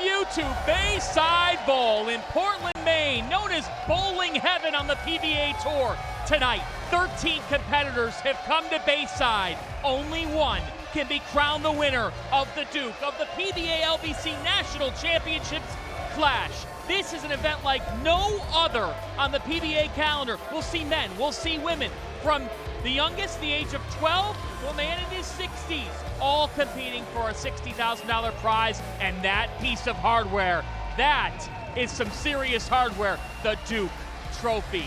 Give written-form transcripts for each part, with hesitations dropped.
you to Bayside Bowl in Portland, Maine, known as Bowling Heaven on the PBA Tour. Tonight, 13 competitors have come to Bayside. Only one can be crowned the winner of the Duke of the PBA LBC National Championships Clash. This is an event like no other on the PBA calendar. We'll see men, we'll see women, from the youngest, the age of 12, to a man in his 60s, all competing for a $60,000 prize. And that piece of hardware, that is some serious hardware, the Duke Trophy.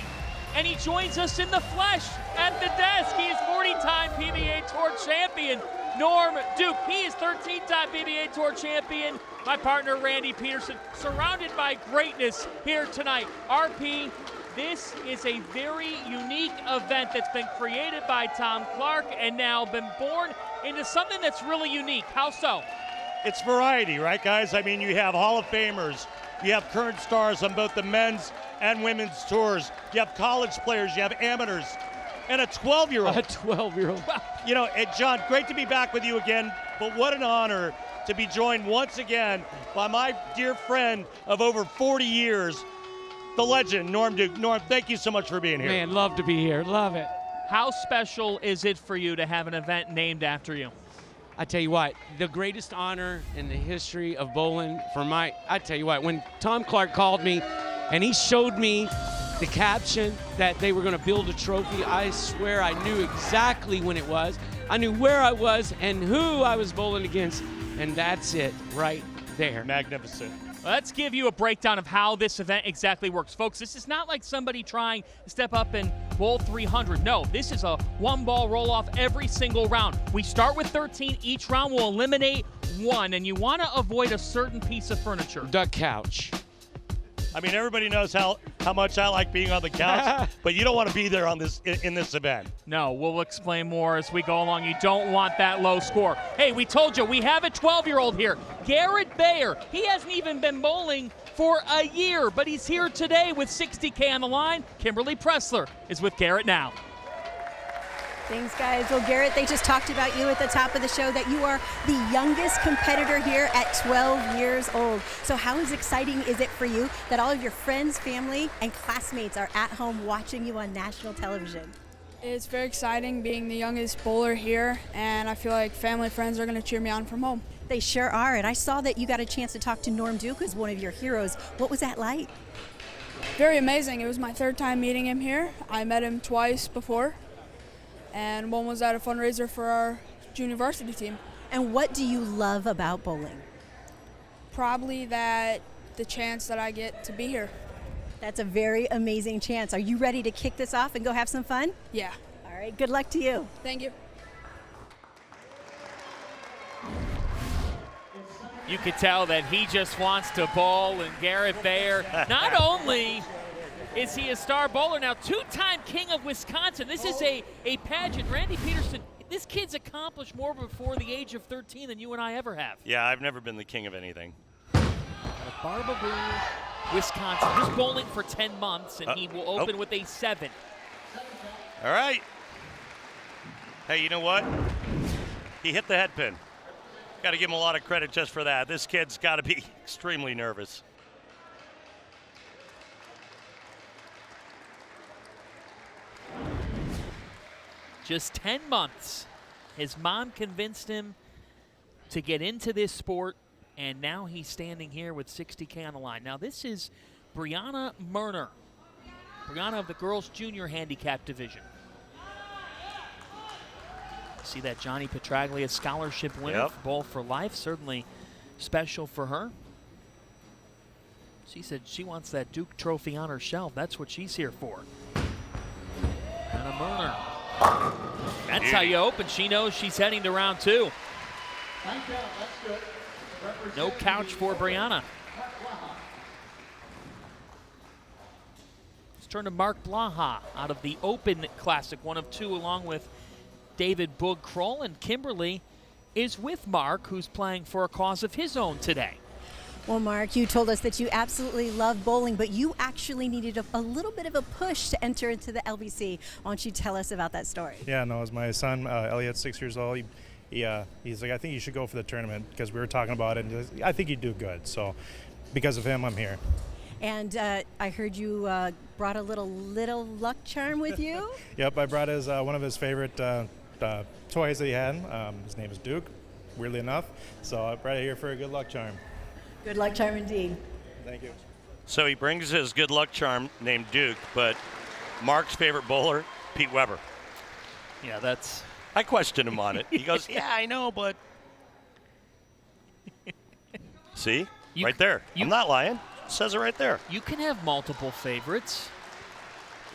And he joins us in the flesh at the desk. He is 40-time PBA Tour champion, Norm Duke. He is 13-time PBA Tour champion. My partner, Randy Pedersen, surrounded by greatness here tonight. RP, this is a very unique event that's been created by Tom Clark and now been born into something that's really unique. How so? It's variety, right, guys? I mean, you have Hall of Famers, you have current stars on both the men's and women's tours, you have college players, you have amateurs, and a 12-year-old. A 12-year-old. You know, John, great to be back with you again, but what an honor to be joined once again by my dear friend of over 40 years, the legend, Norm Duke. Norm, thank you so much for being here. Man, love to be here. Love it. How special is it for you to have an event named after you? I tell you what, the greatest honor in the history of bowling I tell you what, when Tom Clark called me and he showed me the caption that they were going to build a trophy, I swear I knew exactly when it was. I knew where I was and who I was bowling against, and that's it right there. Magnificent. Let's give you a breakdown of how this event exactly works. Folks, this is not like somebody trying to step up and bowl 300. No, this is a one-ball roll-off every single round. We start with 13. Each round will eliminate one, and you want to avoid a certain piece of furniture. The couch. I mean, everybody knows how much I like being on the couch, but you don't want to be there on this in this event. No, we'll explain more as we go along. You don't want that low score. Hey, we told you, we have a 12-year-old here, Garrett Bayer. He hasn't even been bowling for a year, but he's here today with $60K on the line. Kimberly Pressler is with Garrett now. Thanks, guys. Well, Garrett, they just talked about you at the top of the show, that you are the youngest competitor here at 12 years old. So how exciting is it for you that all of your friends, family, and classmates are at home watching you on national television? It's very exciting being the youngest bowler here, and I feel like family and friends are going to cheer me on from home. They sure are, and I saw that you got a chance to talk to Norm Duke, who's one of your heroes. What was that like? Very amazing. It was my third time meeting him here. I met him twice before, and one was at a fundraiser for our junior varsity team. And what do you love about bowling? Probably the chance that I get to be here. That's a very amazing chance. Are you ready to kick this off and go have some fun? Yeah. All right, good luck to you. Thank you. You could tell that he just wants to bowl, and Garrett Bayer, not only is he a star bowler now, two-time king of Wisconsin. This is a pageant. Randy Pedersen, this kid's accomplished more before the age of 13 than you and I ever have. Yeah, I've never been the king of anything. Barbaboo, Wisconsin. Just bowling for 10 months, and he will open with a 7. All right. Hey, you know what? He hit the head pin. Got to give him a lot of credit just for that. This kid's got to be extremely nervous. Just 10 months. His mom convinced him to get into this sport, and now he's standing here with $60K on the line. Now, this is Brianna Murner. Brianna of the girls' junior handicap division. See that Johnny Petraglia scholarship winner for Bowl for Life. Certainly special for her. She said she wants that Duke trophy on her shelf. That's what she's here for. Brianna Murner. That's how you open. She knows she's heading to round 2. No couch for Brianna. Let's turn to Mark Blaha out of the Open Classic, one of 2, along with David Boog Kroll. And Kimberly is with Mark, who's playing for a cause of his own today. Well, Mark, you told us that you absolutely love bowling, but you actually needed a little bit of a push to enter into the LBC. Why don't you tell us about that story? Yeah, no, it was my son, Elliot, 6 years old. he's like, I think you should go for the tournament because we were talking about it. And I think you'd do good. So because of him, I'm here. And I heard you brought a little luck charm with you. Yep, I brought his one of his favorite toys that he had. His name is Duke, weirdly enough. So I brought it here for a good luck charm. Good luck charm indeed. Thank you. So he brings his good luck charm named Duke, but Mark's favorite bowler, Pete Weber. Yeah, that's. I questioned him on it. He goes, yeah, I know, but. See? Right there. I'm not lying. It says it right there. You can have multiple favorites.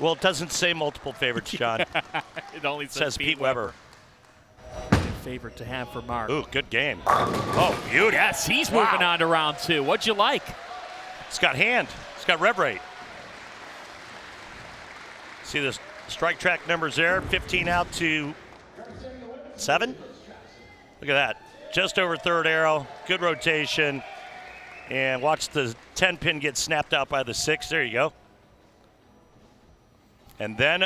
Well, it doesn't say multiple favorites, John. It only says Pete Weber. Good favorite to have for Mark. Ooh, good game. Oh, beauty. Yes, he's moving on to round 2. What'd you like? It's got hand. It's got rev rate. See the strike track numbers there. 15 out to 7. Look at that. Just over third arrow. Good rotation. And watch the 10-pin get snapped out by the 6. There you go. And then,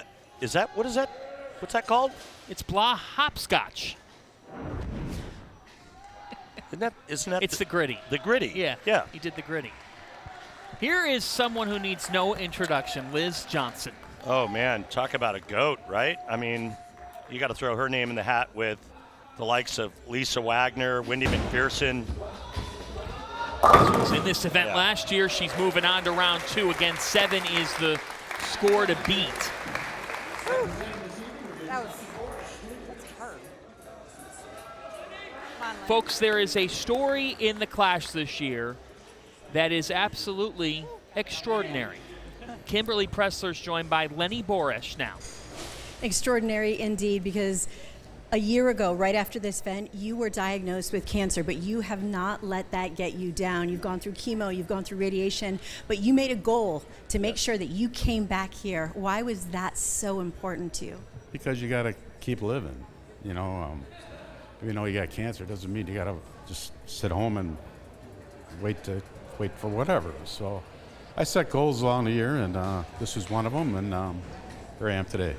what is that? What's that called? It's blah hopscotch. Isn't that? It's the gritty. The gritty. Yeah. He did the gritty. Here is someone who needs no introduction, Liz Johnson. Oh, man. Talk about a GOAT, right? I mean, you got to throw her name in the hat with the likes of Lisa Wagner, Wendy McPherson. She was in this event last year. She's moving on to round 2. Again, 7 is the score to beat. That's hard. Folks, there is a story in the Clash this year that is absolutely extraordinary. Kimberly Pressler's joined by Lenny Boresh now. Extraordinary indeed, because a year ago, right after this event, you were diagnosed with cancer, but you have not let that get you down. You've gone through chemo, you've gone through radiation, but you made a goal to make sure that you came back here. Why was that so important to you? Because you got to keep living. You know, if you know you got cancer, it doesn't mean you got to just sit home and wait for whatever. So I set goals along the year, and this was one of them, and here I am today.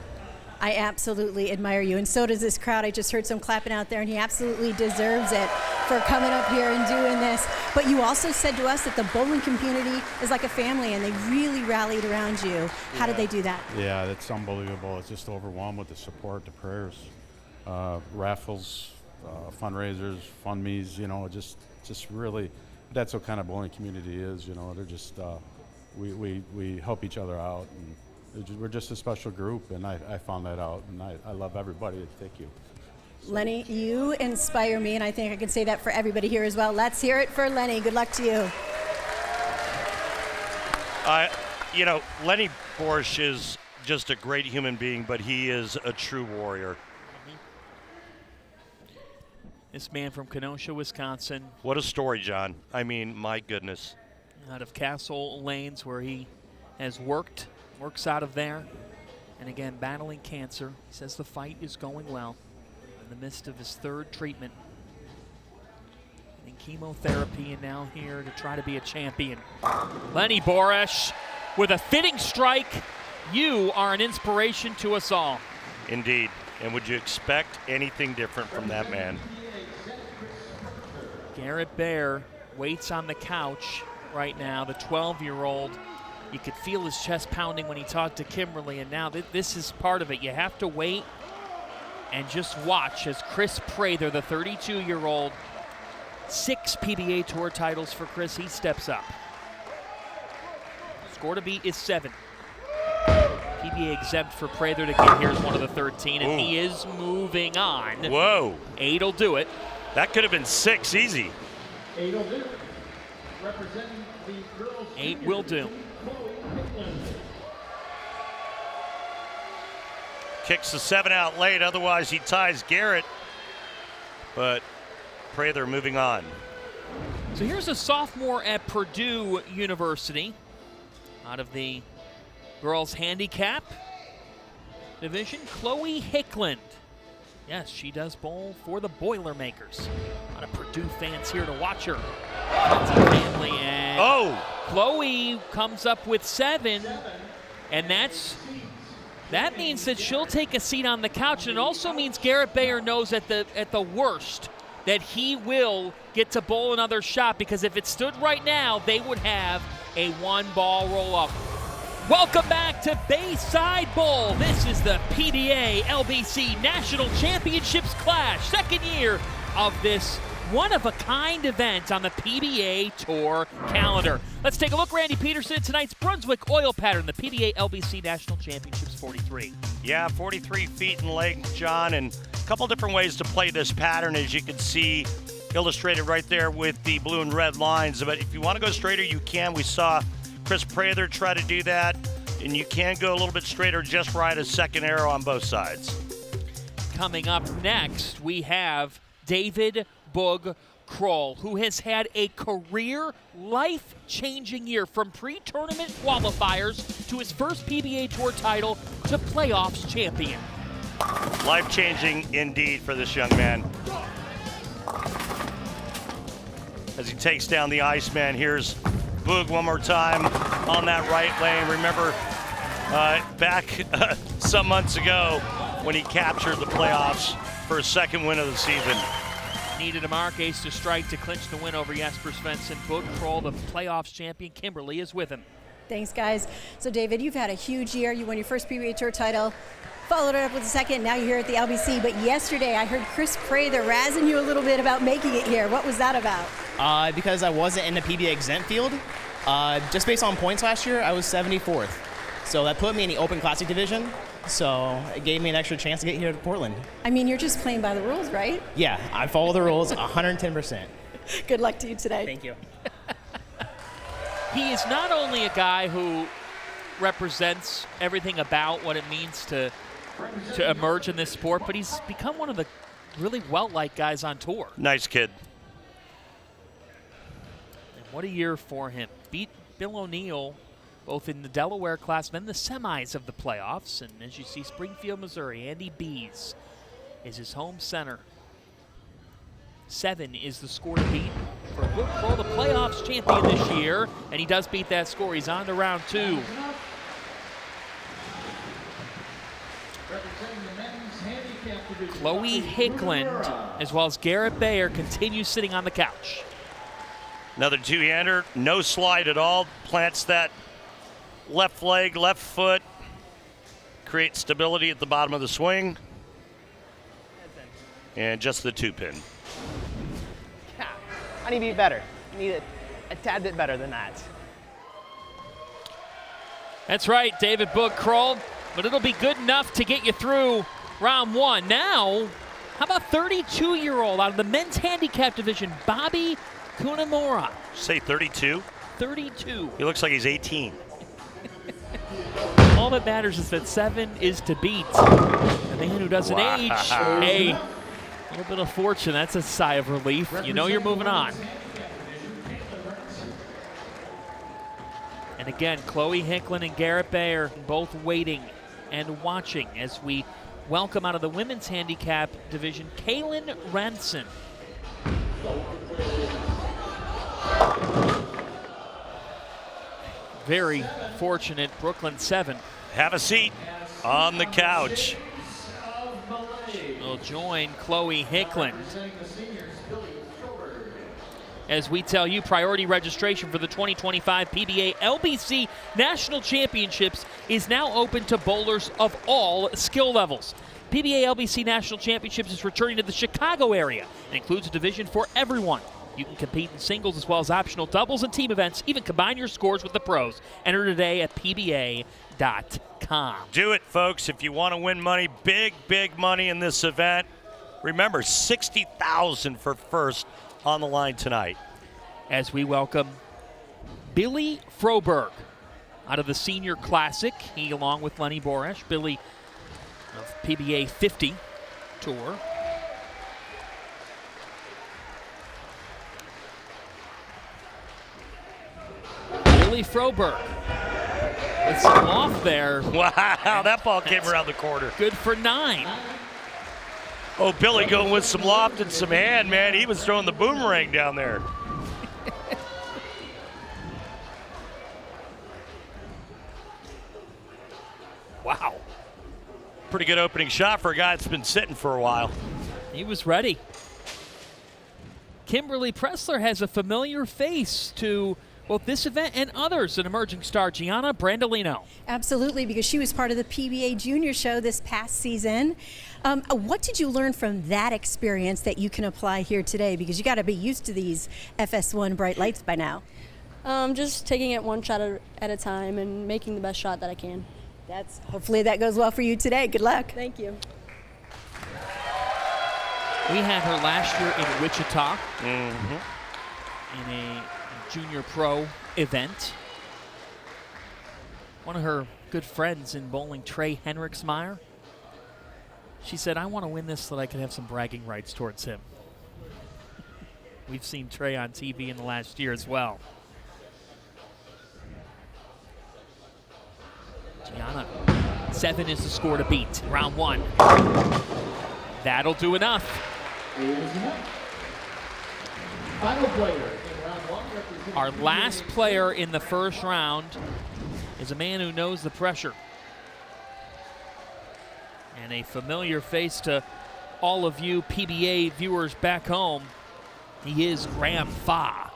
I absolutely admire you, and so does this crowd. I just heard some clapping out there, and he absolutely deserves it for coming up here and doing this. But you also said to us that the bowling community is like a family, and they really rallied around you. How did they do that? Yeah, it's unbelievable. It's just overwhelmed with the support, the prayers, raffles, fundraisers, fund me's, you know, just really, that's what kind of bowling community is, you know. They're just, we help each other out, and we're just a special group, and I found that out, and I love everybody. Thank you. Lenny, you inspire me, and I think I can say that for everybody here as well. Let's hear it for Lenny. Good luck to you. You know, Lenny Boresh is just a great human being, but he is a true warrior. This man from Kenosha, Wisconsin. What a story, John. I mean, my goodness. Out of Castle Lanes, where he has works out of there. And again, battling cancer. He says the fight is going well in the midst of his 3rd treatment. And chemotherapy, and now here to try to be a champion. Lenny Boresh with a fitting strike. You are an inspiration to us all. Indeed. And would you expect anything different from that man? Garrett Bear waits on the couch right now, the 12-year-old. You could feel his chest pounding when he talked to Kimberly, and now this is part of it. You have to wait and just watch as Chris Prather, the 32-year-old, 6 PBA Tour titles for Chris, he steps up. Score to beat is 7. PBA exempt for Prather to get here as one of the 13, and he is moving on. Whoa. 8 will do it. That could have been 6 easy. 8 will do. Representing the girls. 8 will do. Kicks the 7 out late, otherwise he ties Garrett. But Prather moving on. So here's a sophomore at Purdue University out of the girls handicap division, Chloe Hickland. Yes, she does bowl for the Boilermakers. A lot of Purdue fans here to watch her. Family, and Chloe comes up with 7, and that's That means that she'll take a seat on the couch, and it also means Garrett Bayer knows at the worst that he will get to bowl another shot, because if it stood right now, they would have a one-ball roll-up. Welcome back to Bayside Bowl. This is the PBA LBC National Championships Clash, second year of this one-of-a-kind event on the PBA Tour calendar. Let's take a look, Randy Pedersen, at tonight's Brunswick oil pattern, the PBA LBC National Championships 43. Yeah, 43 feet in length, John, and a couple different ways to play this pattern, as you can see illustrated right there with the blue and red lines. But if you want to go straighter, you can. We saw Chris Prather try to do that, and you can go a little bit straighter, just ride a second arrow on both sides. Coming up next, we have David Boog Kroll, who has had a career life-changing year, from pre-tournament qualifiers to his first PBA Tour title to playoffs champion. Life-changing indeed for this young man. As he takes down the Iceman, here's Boog one more time on that right lane. Remember back some months ago when he captured the playoffs for his second win of the season. Needed a mark ace to strike to clinch the win over Jesper Svensson. Boog Kroll, the playoffs champion. Kimberly is with him. Thanks, guys. So, David, you've had a huge year. You won your first PBA Tour title, followed it up with a second. Now you're here at the LBC. But yesterday, I heard Chris Prather razzing you a little bit about making it here. What was that about? Because I wasn't in the PBA exempt field. Just based on points last year, I was 74th. So that put me in the Open Classic division. So it gave me an extra chance to get here to Portland. I mean, you're just playing by the rules, right? Yeah, I follow the rules 110%. Good luck to you today. Thank you. He is not only a guy who represents everything about what it means to emerge in this sport, but he's become one of the really well-liked guys on tour. Nice kid. And what a year for him. Beat Bill O'Neill both in the Delaware class and then the semis of the playoffs. And as you see, Springfield, Missouri, Andy Bees is his home center. 7 is the score to beat for Boog Kroll, the playoffs champion this year. And he does beat that score. He's on to round 2. Chloe Hickland, as well as Garrett Bayer, continue sitting on the couch. Another two-hander, no slide at all. Plants that left leg, left foot, creates stability at the bottom of the swing. And just the 2-pin. Yeah, I need to be better. I need a tad bit better than that. That's right, David Boog Kroll, but it'll be good enough to get you through round 1. Now, how about 32-year-old out of the men's handicap division, Bobby Kunimura? Say 32? 32. He looks like he's 18. All that matters is that 7 is to beat. A man who doesn't age, hey, a little bit of fortune, that's a sigh of relief. You know you're moving on. And again, Chloe Hickland and Garrett Bayer both waiting and watching as we welcome out of the women's handicap division, Kaylin Renson. Very fortunate, Brooklyn 7. Have a seat on the couch. Will join Chloe Hickland. As we tell you, priority registration for the 2025 PBA LBC National Championships is now open to bowlers of all skill levels. PBA LBC National Championships is returning to the Chicago area and includes a division for everyone. You can compete in singles as well as optional doubles and team events, even combine your scores with the pros. Enter today at PBA.com. Do it, folks. If you want to win money, big, big money in this event. Remember, $60,000 for first on the line tonight. As we welcome Billy Froberg out of the Senior Classic. He, along with Lenny Boresh, Billy of PBA 50 Tour. Billy Froberg with some loft there. Wow, that ball came around the corner. Good for 9. Oh, Billy going with some loft and some hand, man. He was throwing the boomerang down there. Wow. Pretty good opening shot for a guy that's been sitting for a while. He was ready. Kimberly Pressler has a familiar face to both this event and others, an emerging star, Gianna Brandolino. Absolutely, because she was part of the PBA Junior show this past season. What did you learn from that experience that you can apply here today? Because you got to be used to these FS1 bright lights by now. Just taking it one shot at a time and making the best shot that I can. Hopefully that goes well for you today. Good luck. Thank you. We had her last year in Wichita in a junior pro event. One of her good friends in bowling, Trey Henriksmeyer, she said, I want to win this so that I can have some bragging rights towards him. We've seen Trey on TV in the last year as well. Gianna, 7 is the score to beat. Round 1. That'll do enough. Final player in round 1. Our last player in the first round is a man who knows the pressure. And a familiar face to all of you PBA viewers back home. He is Graham Fa.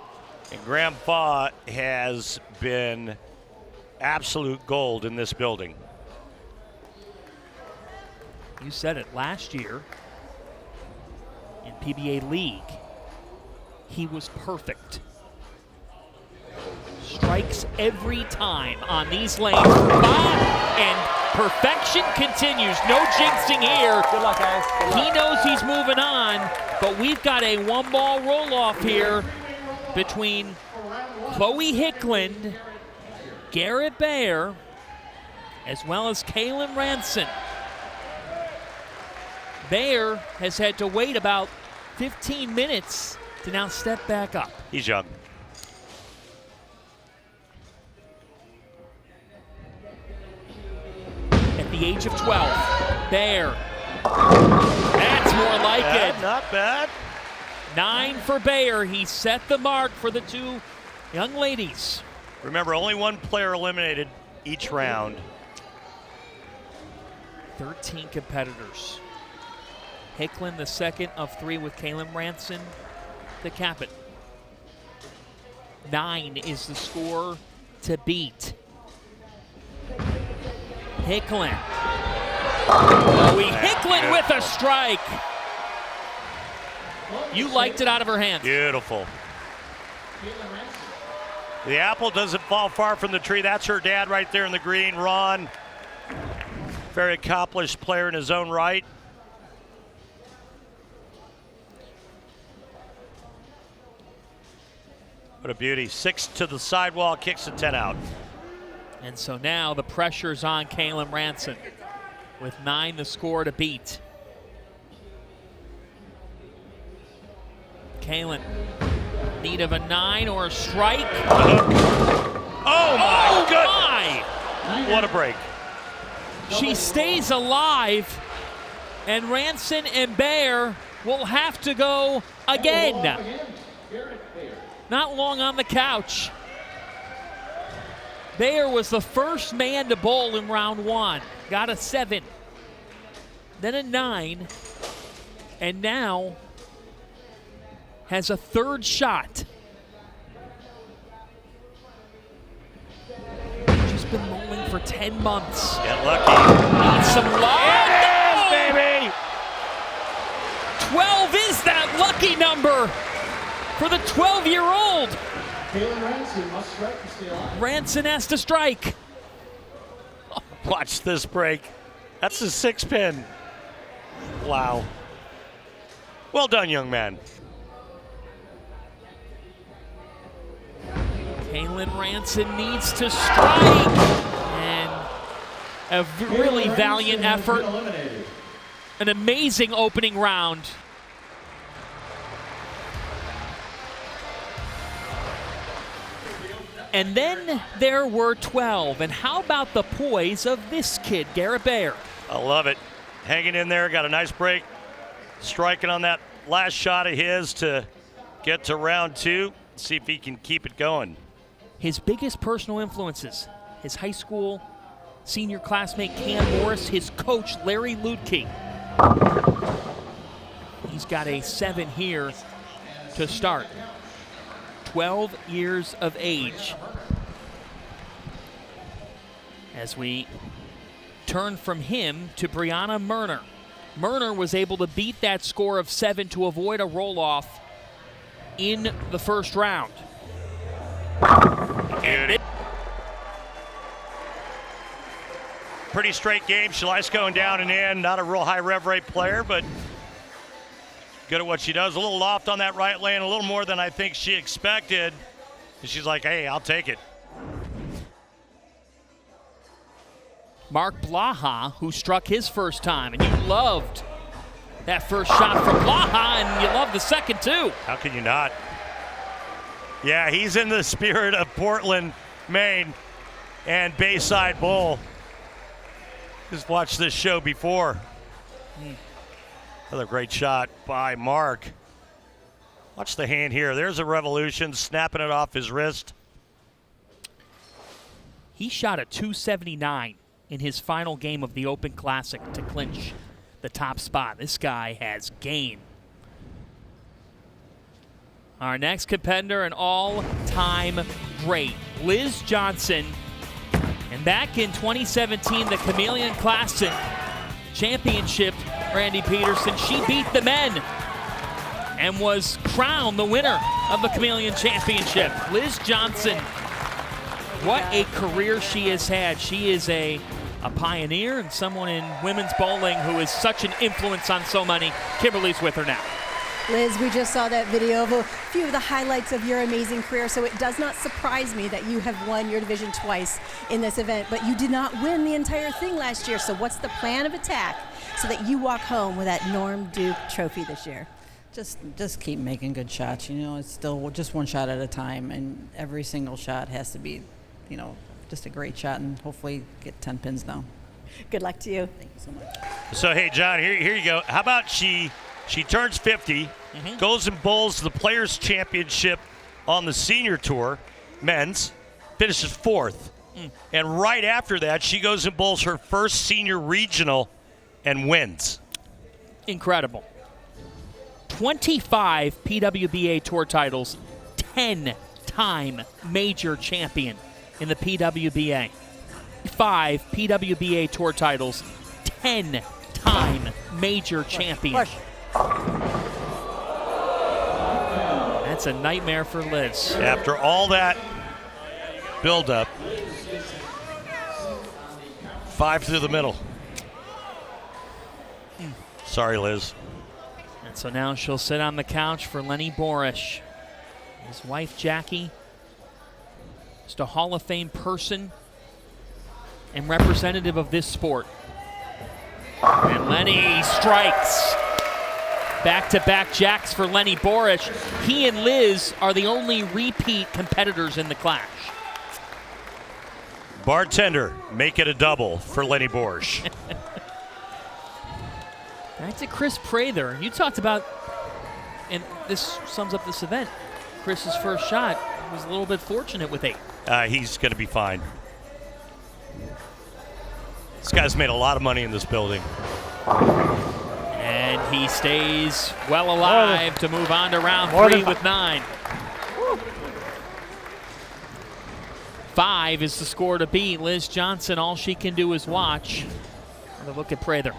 And Graham Fa has been absolute gold in this building. You said it last year in PBA League. He was perfect. Strikes every time on these lanes. And perfection continues. No jinxing here. Good luck, guys. Good luck. He knows he's moving on, but we've got a one-ball roll-off here between Chloe Hickland, Garrett Bayer, as well as Kaylin Ranson. Bayer has had to wait about 15 minutes to now step back up. He's young. At the age of 12, Bayer. That's more like it. Not bad. 9 for Bayer. He set the mark for the two young ladies. Remember, only one player eliminated each round. 13 competitors. Hickland, the second of 3 with Kaylin Ranson to cap it. 9 is the score to beat. Hickland. Hickland with a strike. You liked it out of her hands. Beautiful. The apple doesn't fall far from the tree. That's her dad right there in the green, Ron. Very accomplished player in his own right. What a beauty. 6 to the sidewall, kicks a 10 out. And so now the pressure's on Kaylin Ranson with 9 the score to beat. Kaylin, need of a 9 or a strike. Oh my goodness. My. What a break. She stays alive, and Ranson and Bayer will have to go again. Not long on the couch. Bayer was the first man to bowl in round 1. Got a 7, then a 9, and now has a third shot. She's been bowling for 10 months. Get lucky. Needs some luck. It is, baby! 12 is that lucky number for the 12-year-old. Kaylin Ranson must strike to stay alive. Ranson has to strike. Watch this break. That's a 6 pin. Wow. Well done, young man. Kaylin Ranson needs to strike. And a really valiant effort. An amazing opening round. And then there were 12. And how about the poise of this kid, Garrett Bayer? I love it. Hanging in there, got a nice break. Striking on that last shot of his to get to round 2. See if he can keep it going. His biggest personal influences, his high school senior classmate Cam Morris, his coach Larry Lutke. He's got a 7 here to start. 12 years of age. As we turn from him to Brianna Murner. Murner was able to beat that score of 7 to avoid a roll-off in the first round. Pretty straight game. She likes going down and in. Not a real high rev rate player, but good at what she does. A little loft on that right lane, a little more than I think she expected. And she's like, hey, I'll take it. Mark Blaha, who struck his first time, and you loved that first shot from Blaha, and you love the second too. How can you not? Yeah, he's in the spirit of Portland, Maine, and Bayside Bowl. Just watched this show before. Another great shot by Mark. Watch the hand here. There's a revolution, snapping it off his wrist. He shot a 279 in his final game of the Open Classic to clinch the top spot. This guy has game. Our next competitor, an all-time great, Liz Johnson. And back in 2017, the Chameleon Classic Championship, Randy Pedersen, she beat the men and was crowned the winner of the Chameleon Championship. Liz Johnson, what a career she has had. She is a pioneer and someone in women's bowling who is such an influence on so many. Kimberly's with her now. Liz, we just saw that video of a few of the highlights of your amazing career, so it does not surprise me that you have won your division twice in this event, but you did not win the entire thing last year. So what's the plan of attack so that you walk home with that Norm Duke trophy this year? Just keep making good shots. You know, it's still just one shot at a time, and every single shot has to be, you know, just a great shot, and hopefully get 10 pins down. Good luck to you. Thank you so much. So, hey, John, here you go. How about she turns 50, goes and bowls the Players' Championship on the senior tour, men's, finishes 4th. And right after that, she goes and bowls her first senior regional and wins. Incredible. 25 PWBA tour titles, 10-time major champion in the PWBA. 5 PWBA tour titles, 10-time major champion. That's a nightmare for Liz. After all that build-up, 5 through the middle. Sorry, Liz. And so now she'll sit on the couch for Lenny Borish. His wife, Jackie, just a Hall of Fame person and representative of this sport. And Lenny strikes. Back-to-back jacks for Lenny Borish. He and Liz are the only repeat competitors in the clash. Bartender, make it a double for Lenny Borish. Back to Chris Prather. You talked about, and this sums up this event, Chris's first shot was a little bit fortunate with 8. He's going to be fine. This guy's made a lot of money in this building. And he stays well alive to move on to round 3 with 9. 5 is the score to beat. Liz Johnson, all she can do is watch. Have a look at Prather.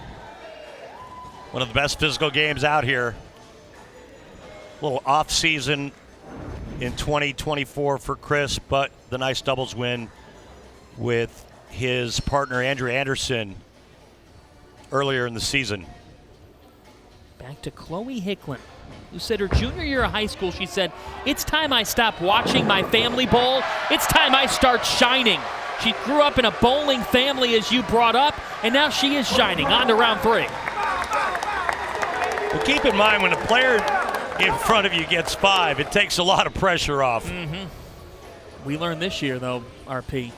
One of the best physical games out here. A little off season in 2024 for Chris, but the nice doubles win with his partner Andrew Anderson earlier in the season. Back to Chloe Hicklin, who said her junior year of high school, she said, "It's time I stop watching my family bowl. It's time I start shining." She grew up in a bowling family, as you brought up, and now she is shining. On to round 3. Well, keep in mind, when a player in front of you gets 5, it takes a lot of pressure off. We learned this year, though, RP,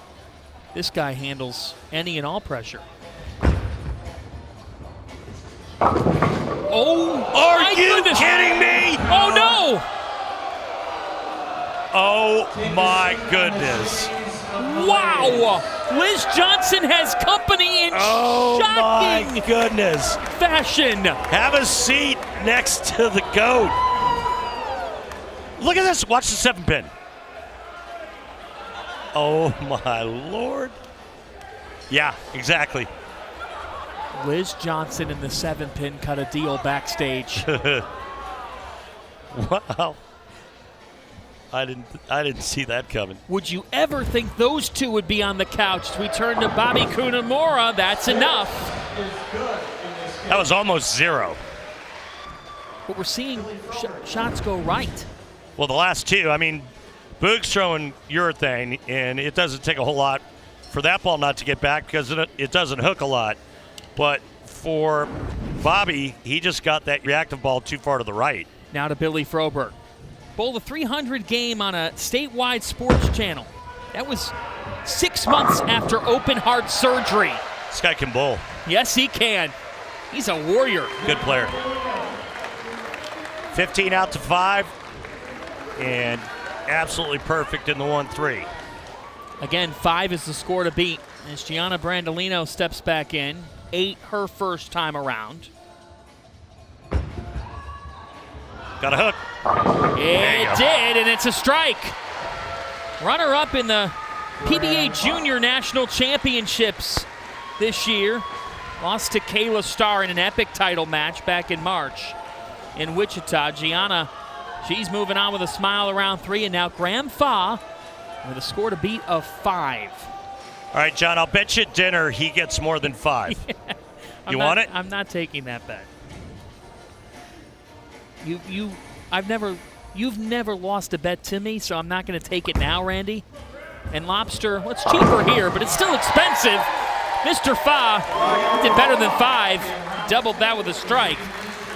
this guy handles any and all pressure. Oh, are you kidding me? Oh, no! Oh, my goodness. Wow! Liz Johnson has company in shocking my goodness. fashion. Have a seat next to the GOAT. Look at this. Watch the 7-pin. Oh, my Lord. Yeah, exactly. Liz Johnson in the 7-pin cut a deal backstage. Wow. I didn't see that coming. Would you ever think those two would be on the couch? We turn to Bobby Kunimura. That's enough. That was almost zero. But we're seeing shots go right. Well, the last two, I mean, Boog's throwing urethane, and it doesn't take a whole lot for that ball not to get back because it doesn't hook a lot. But for Bobby, he just got that reactive ball too far to the right. Now to Billy Froberg. Bowled a 300 game on a statewide sports channel. That was 6 months after open heart surgery. This guy can bowl. Yes, he can. He's a warrior. Good player. 15 out to 5, and absolutely perfect in the 1-3. Again, 5 is the score to beat as Gianna Brandolino steps back in. 8 her first time around. Got a hook. It did, and it's a strike. Runner-up in the PBA Junior National Championships this year. Lost to Kayla Starr in an epic title match back in March in Wichita. Gianna, she's moving on with a smile around 3, and now Graham Fa with a score to beat of 5. All right, John, I'll bet you at dinner he gets more than 5. You want it? I'm not taking that bet. You've never lost a bet to me, so I'm not going to take it now, Randy. And Lobster, well, it's cheaper here, but it's still expensive. Mr. Fa did better than 5, doubled that with a strike.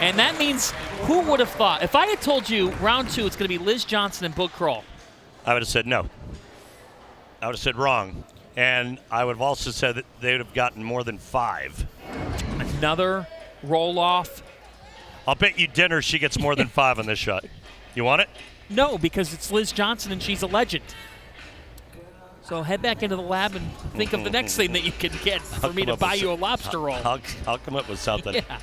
And that means, who would have thought? If I had told you round 2 it's going to be Liz Johnson and Boog Kroll, I would have said no. I would have said wrong. And I would have also said that they would have gotten more than 5. Another roll-off. I'll bet you dinner she gets more than 5 on this shot. You want it? No, because it's Liz Johnson and she's a legend. So head back into the lab and think of the next thing that you can get for me to buy you a lobster roll. I'll come up with something. Yeah.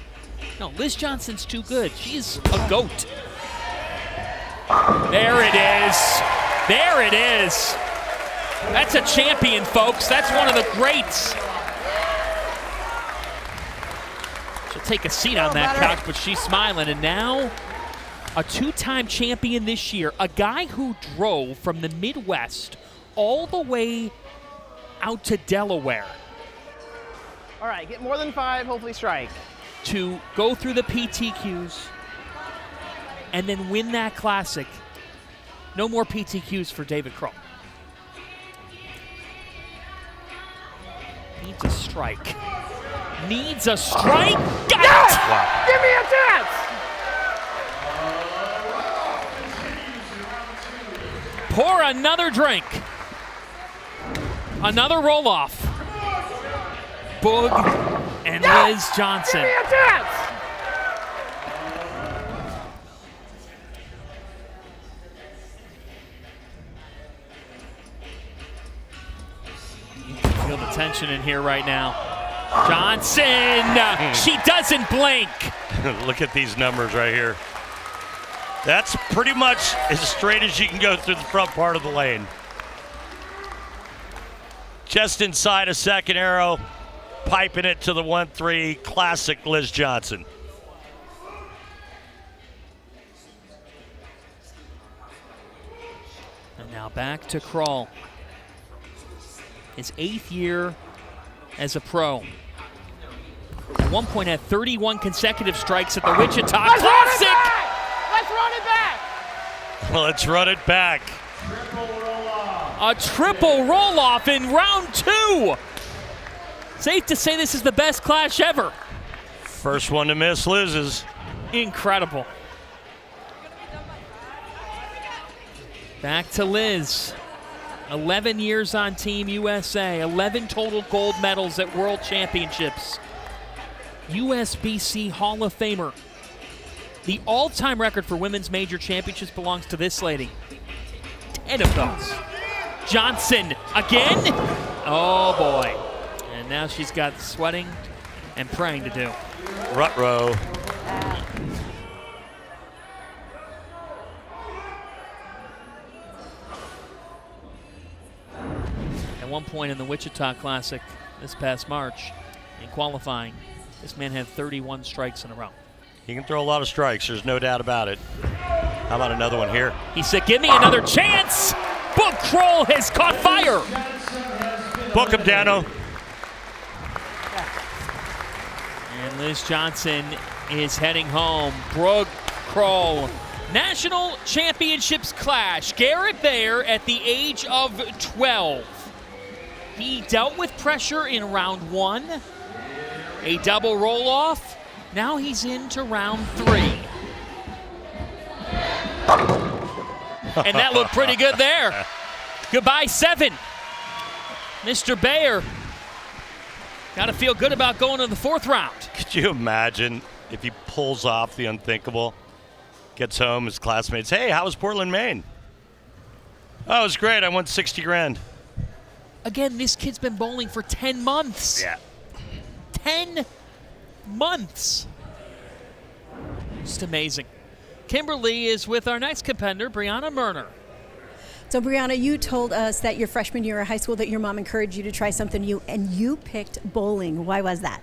No, Liz Johnson's too good. She's a GOAT. There it is. There it is. That's a champion, folks. That's one of the greats. She'll take a seat on that couch, but she's smiling. And now, a 2-time champion this year, a guy who drove from the Midwest all the way out to Delaware. All right, get more than 5, hopefully strike. To go through the PTQs and then win that classic. No more PTQs for David Kroll. Needs a strike. Needs a strike. Got it! Wow. Give me a chance! Pour another drink. Another roll-off. Boog and Liz Johnson. Give me a chance! You can feel the tension in here right now. Johnson, she doesn't blink. Look at these numbers right here. That's pretty much as straight as you can go through the front part of the lane. Just inside a second arrow, piping it to the 1-3, classic Liz Johnson. And now back to Kroll. His 8th year as a pro. At one point had 31 consecutive strikes at the Wichita Classic. Let's run it back! Let's run it back. A triple roll-off in round 2. Safe to say this is the best clash ever. First one to miss Liz's. Incredible. Back to Liz. 11 years on Team USA. 11 total gold medals at World Championships. USBC Hall of Famer. The all-time record for women's major championships belongs to this lady. 10 of those. Johnson again. Oh, boy. And now she's got sweating and praying to do. Ruh-roh. At one point in the Wichita Classic this past March, in qualifying, this man had 31 strikes in a row. He can throw a lot of strikes, there's no doubt about it. How about another one here? He said, give me another chance! Book Kroll has caught fire! Book him, Dano. And Liz Johnson is heading home. Brooke Kroll. National Championships clash. Garrett Bayer at the age of 12. He dealt with pressure in round 1. A double roll-off. Now he's into round 3. And that looked pretty good there. Goodbye, 7. Mr. Bayer. Got to feel good about going to the 4th round. Could you imagine if he pulls off the unthinkable, gets home, his classmates, hey, how was Portland, Maine? Oh, it was great. I won 60 grand. Again, this kid's been bowling for 10 months. Yeah. 10 months. Just amazing. Kimberly is with our next competitor, Brianna Murner. So, Brianna, you told us that your freshman year of high school that your mom encouraged you to try something new, and you picked bowling. Why was that?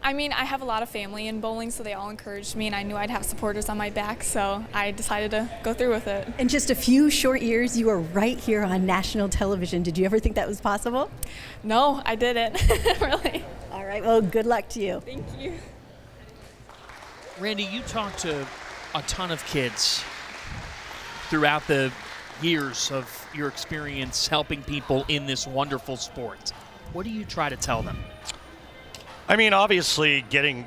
I mean, I have a lot of family in bowling, so they all encouraged me, and I knew I'd have supporters on my back, so I decided to go through with it. In just a few short years, you were right here on national television. Did you ever think that was possible? No, I didn't, really. All right, well, good luck to you. Thank you. Randy, you talked to a ton of kids throughout the years of your experience helping people in this wonderful sport. What do you try to tell them? I mean, obviously, getting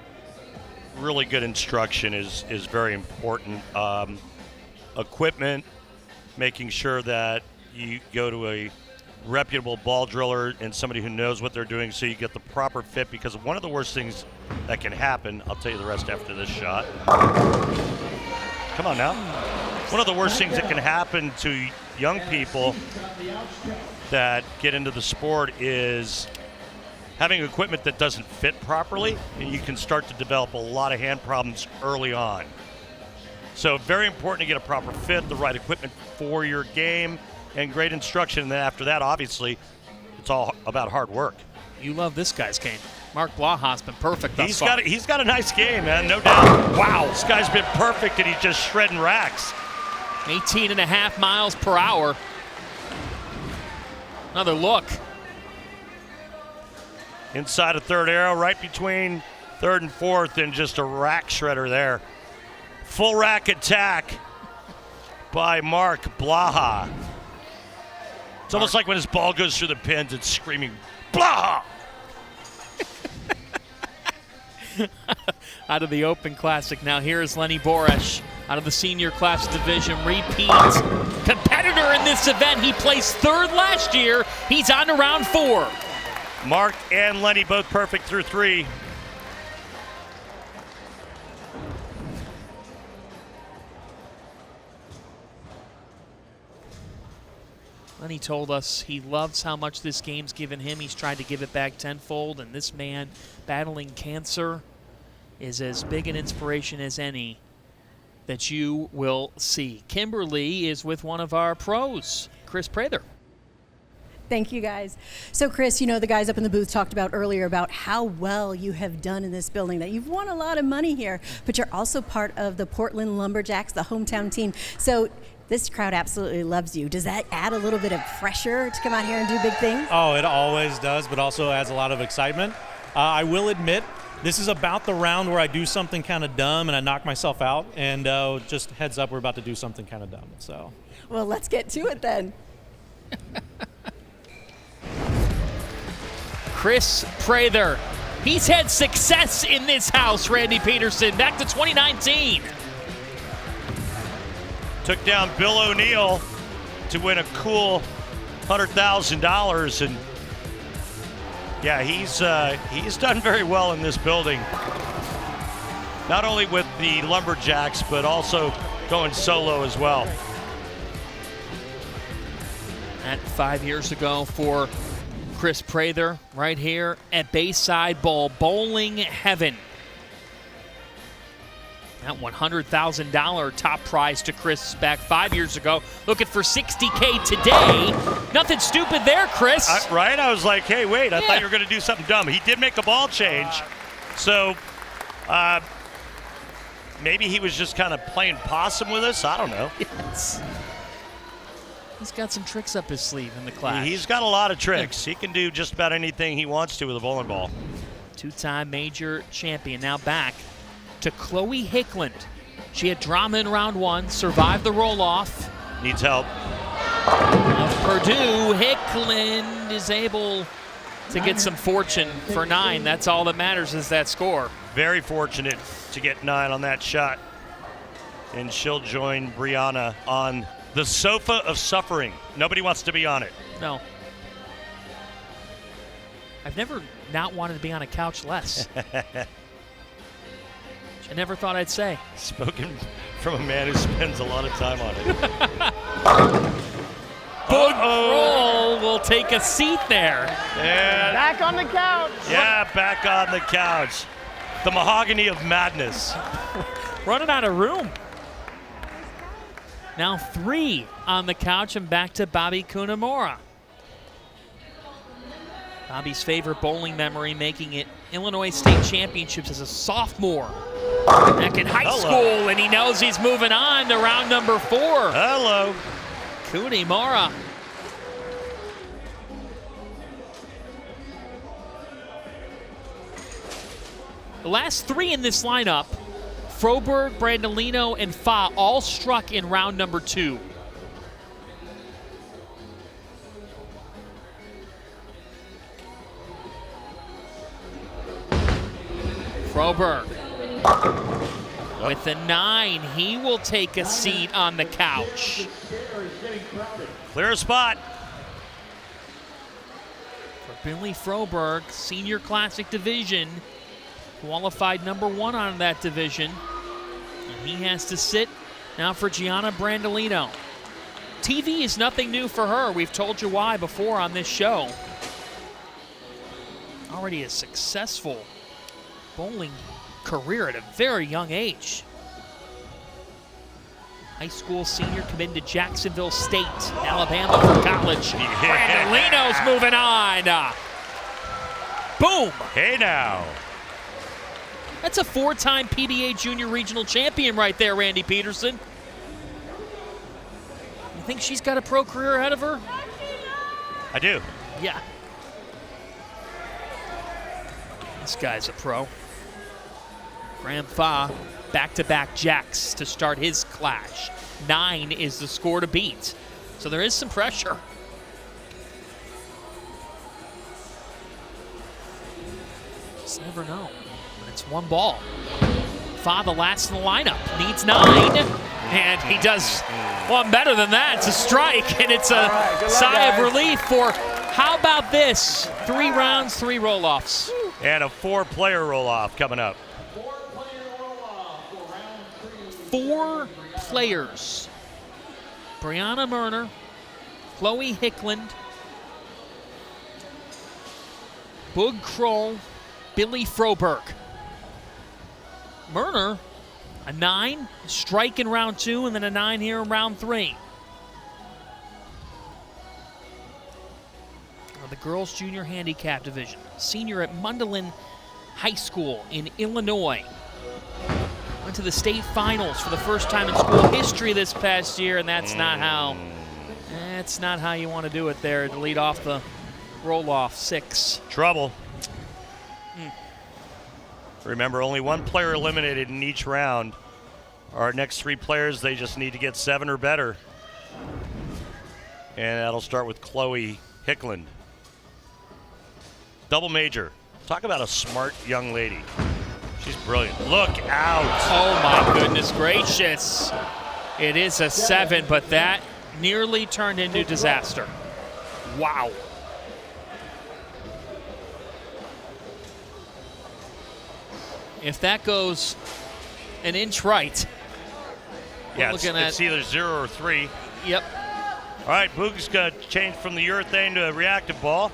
really good instruction is very important. Equipment, making sure that you go to a reputable ball driller and somebody who knows what they're doing so you get the proper fit, because one of the worst things that can happen, I'll tell you the rest after this shot. Come on now. One of the worst things that can happen to young people that get into the sport is having equipment that doesn't fit properly, and you can start to develop a lot of hand problems early on. So very important to get a proper fit, the right equipment for your game, and great instruction. And then after that, obviously, it's all about hard work. You love this guy's game. Mark Blaha's been perfect thus far. He's got a nice game, man, no doubt. Wow, this guy's been perfect, and he's just shredding racks. 18.5 miles per hour. Another look. Inside of third arrow, right between third and fourth, and just a rack shredder there. Full rack attack by Mark Blaha. It's almost like when his ball goes through the pins, it's screaming, Blaha! Out of the Open Classic. Now here is Lenny Boresh out of the senior class division. Repeat competitor in this event. He placed 3rd last year. He's on to round 4. Mark and Lenny both perfect through 3. Lenny told us he loves how much this game's given him. He's tried to give it back tenfold, and this man battling cancer is as big an inspiration as any that you will see. Kimberly is with one of our pros, Chris Prather. Thank you, guys. So, Chris, you know, the guys up in the booth talked about earlier about how well you have done in this building, that you've won a lot of money here, but you're also part of the Portland Lumberjacks, the hometown team. So this crowd absolutely loves you. Does that add a little bit of pressure to come out here and do big things? Oh, it always does, but also adds a lot of excitement. I will admit, this is about the round where I do something kind of dumb and I knock myself out, and just heads up, we're about to do something kind of dumb. So, well, let's get to it then. Chris Prather. He's had success in this house, Randy Pedersen, back to 2019. Took down Bill O'Neill to win a cool $100,000, and yeah, he's done very well in this building. Not only with the Lumberjacks, but also going solo as well. And 5 years ago for Chris Prather right here at Bayside Bowl, bowling heaven. That $100,000 top prize to Chris back 5 years ago. Looking for $60K today. Nothing stupid there, Chris. Right? I was like, hey, wait, I thought you were going to do something dumb. He did make a ball change. So maybe he was just kind of playing possum with us. I don't know. Yes. He's got some tricks up his sleeve in the class. He's got a lot of tricks. He can do just about anything he wants to with a bowling ball. Two-time major champion. Now back to Chloe Hickland. She had drama in round one, survived the roll-off. Needs help. Of Purdue, Hickland is able to get some fortune for 9. That's all that matters is that score. Very fortunate to get 9 on that shot. And she'll join Brianna on the sofa of suffering. Nobody wants to be on it. No. I've never not wanted to be on a couch less. I never thought I'd say. Spoken from a man who spends a lot of time on it. Bug roll will take a seat there. And Back on the couch. yeah, back on the couch. The mahogany of madness. Running out of room. Now 3 on the couch and back to Bobby Kunimura. Bobby's favorite bowling memory, making it Illinois State Championships as a sophomore. Back in high school, and he knows he's moving on to round number 4. Hello. Kunimura. The last 3 in this lineup, Froberg, Brandolino, and Fa, all struck in round number 2. Froberg with the 9. He will take a seat on the couch. Clear spot. For Billy Froberg, Senior Classic Division, qualified number 1 on that division. And he has to sit now for Gianna Brandolino. TV is nothing new for her. We've told you why before on this show. Already a successful bowling career at a very young age. High school senior committed to Jacksonville State, Alabama for college. Brandolino's moving on. Boom. Hey now. That's a 4-time PBA Junior Regional Champion right there, Randy Pedersen. You think she's got a pro career ahead of her? I do. Yeah. This guy's a pro. Graham Fa, back-to-back jacks to start his clash. 9 is the score to beat. So there is some pressure. Just never know. It's 1 ball. Fa, the last in the lineup, needs 9. And he does one better than that. It's a strike, and it's a sigh of relief for, how about this? 3 rounds, 3 roll-offs. And a 4-player roll-off coming up. 4 players. Brianna Murner, Chloe Hickland, Boog Kroll, Billy Froberg. Murner, a 9, strike in round 2, and then a 9 here in round 3. The girls' junior handicap division. Senior at Mundelein High School in Illinois. Went to the state finals for the first time in school history this past year, and that's not how you want to do it there to lead off the roll-off. 6. Trouble. Remember, only 1 player eliminated in each round. Our next 3 players, they just need to get 7 or better. And that'll start with Chloe Hickland. Double major. Talk about a smart young lady. She's brilliant. Look out. Oh my goodness gracious. It is a 7, but that nearly turned into disaster. Wow. If that goes an inch right, yeah, it's either 0 or 3. Yep. All right, Boog's going to change from the urethane to a reactive ball.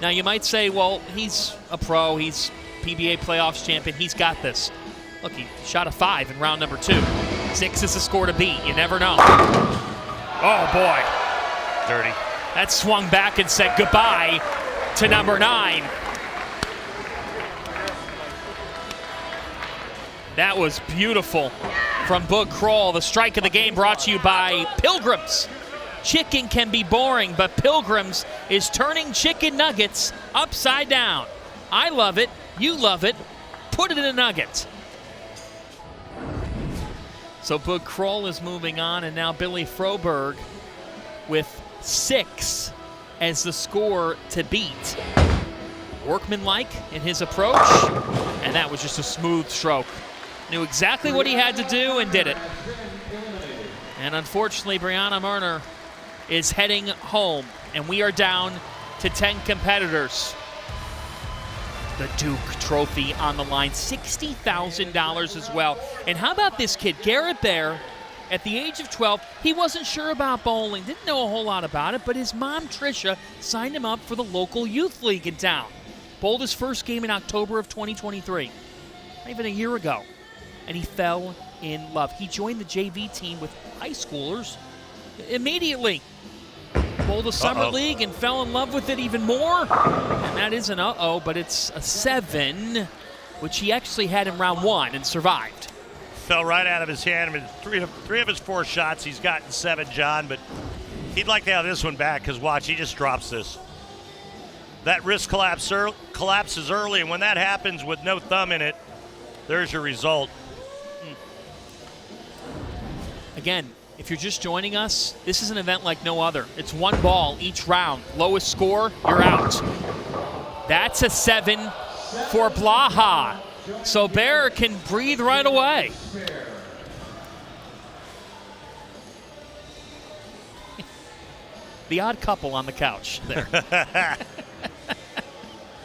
Now you might say, well, he's a pro, he's PBA playoffs champion, he's got this. Look, he shot a 5 in round number 2. 6 is the score to beat, you never know. Oh boy. Dirty. That swung back and said goodbye to number 9. That was beautiful from Boog Kroll. The strike of the game brought to you by Pilgrims. Chicken can be boring, but Pilgrims is turning chicken nuggets upside down. I love it. You love it. Put it in a nugget. So Boog Kroll is moving on, and now Billy Froberg with 6 as the score to beat. Workmanlike in his approach, and that was just a smooth stroke. Knew exactly what he had to do and did it. And unfortunately, Brianna Murner is heading home, and we are down to 10 competitors. The Duke Trophy on the line, $60,000 as well. And how about this kid, Garrett Bear, at the age of 12, he wasn't sure about bowling, didn't know a whole lot about it, but his mom, Tricia, signed him up for the local youth league in town. Bowled his first game in October of 2023, not even a year ago, and he fell in love. He joined the JV team with high schoolers immediately. Bowled a summer league and fell in love with it even more. And that is an but it's a 7, which he actually had in round 1 and survived. Fell right out of his hand. I mean, three of his 4 shots, he's gotten 7, John, but he'd like to have this one back because, watch, he just drops this. That wrist collapses early, and when that happens with no thumb in it, there's your result. Again, if you're just joining us, this is an event like no other. It's 1 ball each round. Lowest score, you're out. That's a 7 for Blaha. So Bear can breathe right away. The odd couple on the couch there.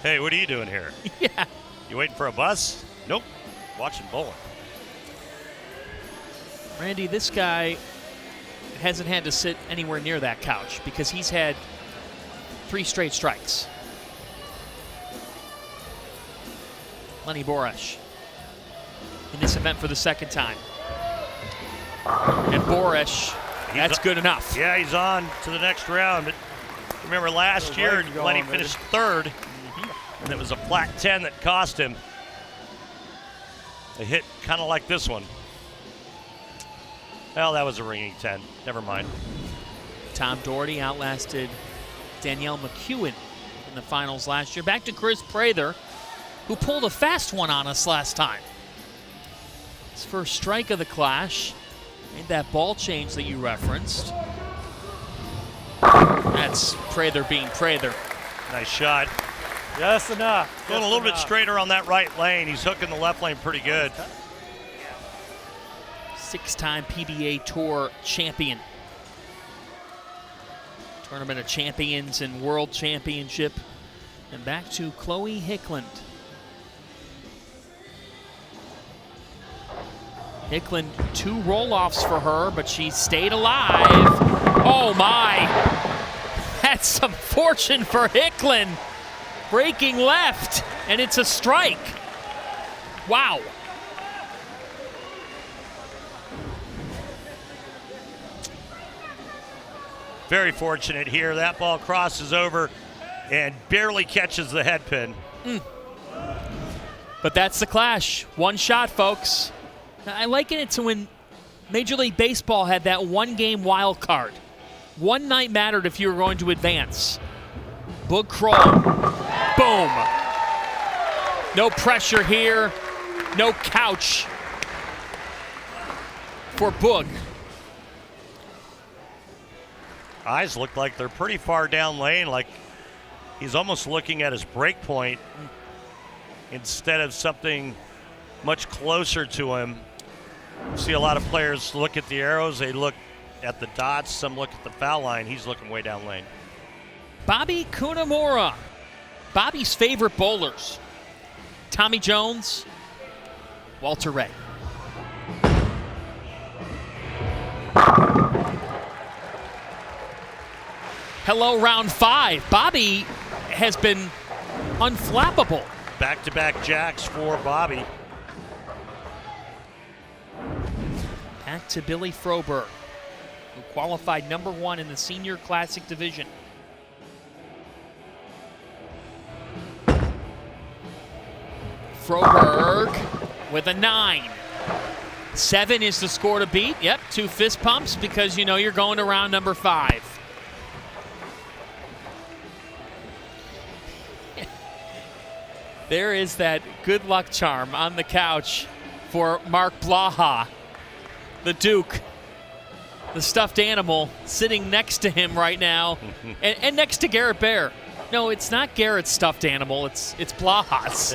Hey, what are you doing here? Yeah. You waiting for a bus? Nope. Watching bowling. Randy, this guy hasn't had to sit anywhere near that couch because he's had 3 straight strikes. Lenny Boresh in this event for the 2nd time. And Boresh, that's good enough. Yeah, he's on to the next round. But remember last year, Lenny finished 3rd, and it was a flat 10 that cost him. A hit kind of like this one. Well, that was a ringing 10. Never mind. Tom Doherty outlasted Danielle McEwen in the finals last year. Back to Chris Prather, who pulled a fast one on us last time. His first strike of the clash. Made that ball change that you referenced. That's Prather being Prather. Nice shot. Just enough. Going a little bit straighter on that right lane. He's hooking the left lane pretty good. 6-time PBA Tour champion. Tournament of Champions and World Championship. And back to Chloe Hickland. Hickland, 2 roll-offs for her, but she stayed alive. Oh my! That's some fortune for Hickland. Breaking left, and it's a strike. Wow. Very fortunate here. That ball crosses over and barely catches the head pin. But that's the clash. 1 shot, folks. I liken it to when Major League Baseball had that 1-game wild card. 1 night mattered if you were going to advance. Boog Kroll. Boom. No pressure here. No couch for Boog. Eyes look like they're pretty far down lane, like he's almost looking at his break point instead of something much closer to him. See a lot of players look at the arrows, they look at the dots, some look at the foul line. He's looking way down lane. Bobby Kunimura, Bobby's favorite bowlers. Tommy Jones, Walter Ray. Hello, round 5. Bobby has been unflappable. Back-to-back jacks for Bobby. Back to Billy Froberg, who qualified #1 in the Senior Classic division. Froberg with a 9. 7 is the score to beat. Yep, 2 fist pumps because you know you're going to round number 5. There is that good luck charm on the couch for Mark Blaha, the Duke, the stuffed animal sitting next to him right now, and next to Garrett Bear. No, it's not Garrett's stuffed animal, it's Blaha's.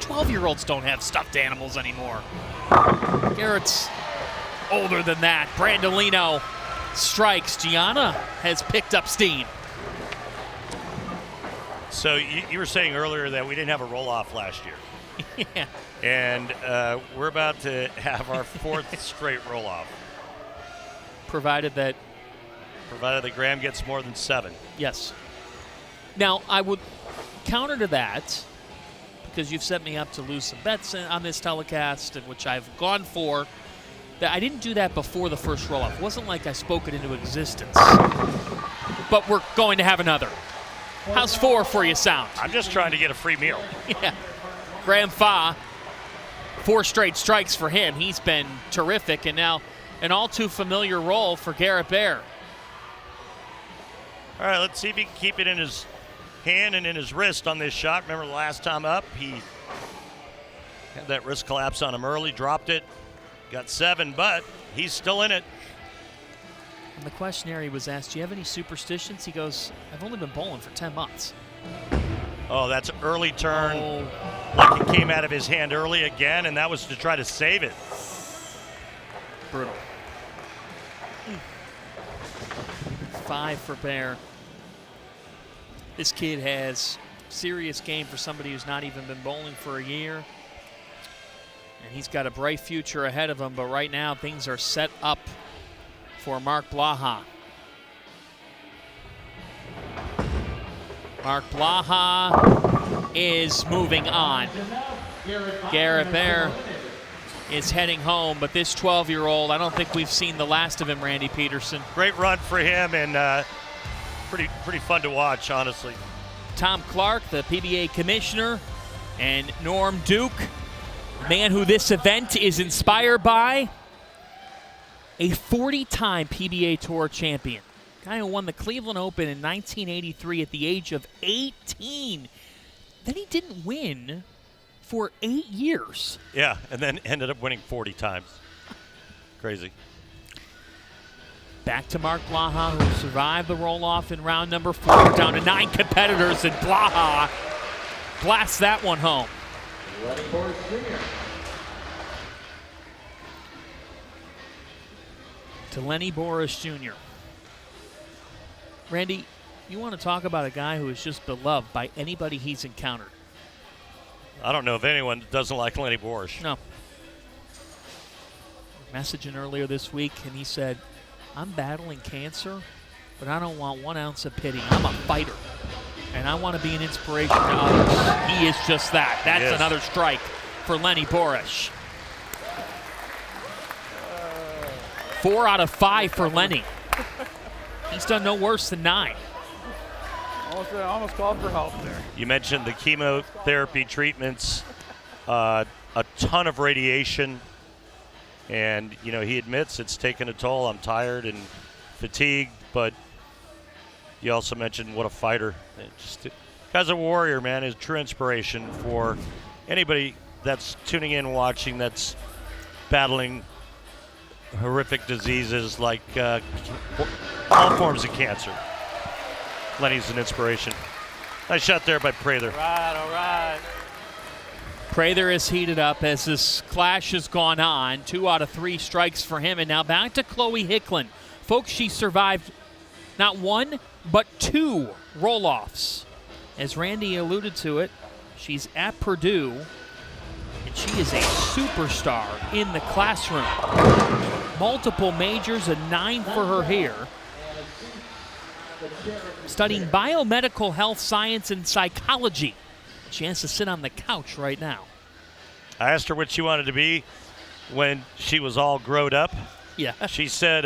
12-year-olds don't have stuffed animals anymore. Garrett's older than that. Brandolino strikes. Gianna has picked up steam. So you were saying earlier that we didn't have a roll-off last year. Yeah. And we're about to have our 4th straight roll-off. Provided that Graham gets more than 7. Yes. Now, I would counter to that, because you've set me up to lose some bets on this telecast, and which I've gone for, that I didn't do that before the first roll-off. It wasn't like I spoke it into existence. But we're going to have another. How's 4 for you sound? I'm just trying to get a free meal. Yeah. Graham Fa, 4 straight strikes for him. He's been terrific, and now an all too familiar role for Garrett Bear. All right, let's see if he can keep it in his hand and in his wrist on this shot. Remember the last time up, he had that wrist collapse on him early, dropped it, got 7, but he's still in it. And the questionnaire, he was asked, do you have any superstitions? He goes, I've only been bowling for 10 months. Oh, that's an early turn. Like it came out of his hand early again, and that was to try to save it. Brutal. 5 for Bear. This kid has serious game for somebody who's not even been bowling for a year. And he's got a bright future ahead of him, but right now things are set up for Mark Blaha. Mark Blaha is moving on. Garrett Bear is heading home, but this 12-year-old, I don't think we've seen the last of him, Randy Pedersen. Great run for him, and pretty fun to watch, honestly. Tom Clark, the PBA commissioner, and Norm Duke, the man who this event is inspired by, a 40-time PBA Tour champion. Guy who won the Cleveland Open in 1983 at the age of 18. Then he didn't win for 8 years. Yeah, and then ended up winning 40 times. Crazy. Back to Mark Blaha, who survived the roll-off in round number 4. Down to 9 competitors, and Blaha blasts that one home. To Lenny Boris Jr. Randy, you want to talk about a guy who is just beloved by anybody he's encountered. I don't know of anyone that doesn't like Lenny Boris. No. Messaging earlier this week, and he said, I'm battling cancer, but I don't want 1 ounce of pity. I'm a fighter, and I want to be an inspiration to others. He is just that. That's another strike for Lenny Boris. 4 out of 5 for Lenny. He's done no worse than 9. Almost called for help there. You mentioned the chemotherapy treatments, a ton of radiation, and he admits it's taken a toll. I'm tired and fatigued, but you also mentioned what a fighter. Guy's a warrior, man. Is a true inspiration for anybody that's tuning in, watching, that's battling horrific diseases like all forms of cancer. Lenny's an inspiration. Nice shot there by Prather. All right. Prather is heated up as this clash has gone on. 2 out of 3 strikes for him. And now back to Chloe Hicklin. Folks, she survived not 1, but 2 roll-offs. As Randy alluded to it, she's at Purdue, and she is a superstar in the classroom. Multiple majors, a 9 for her here. studying biomedical health science and psychology. She has to sit on the couch right now. I asked her what she wanted to be when she was all grown up. Yeah. She said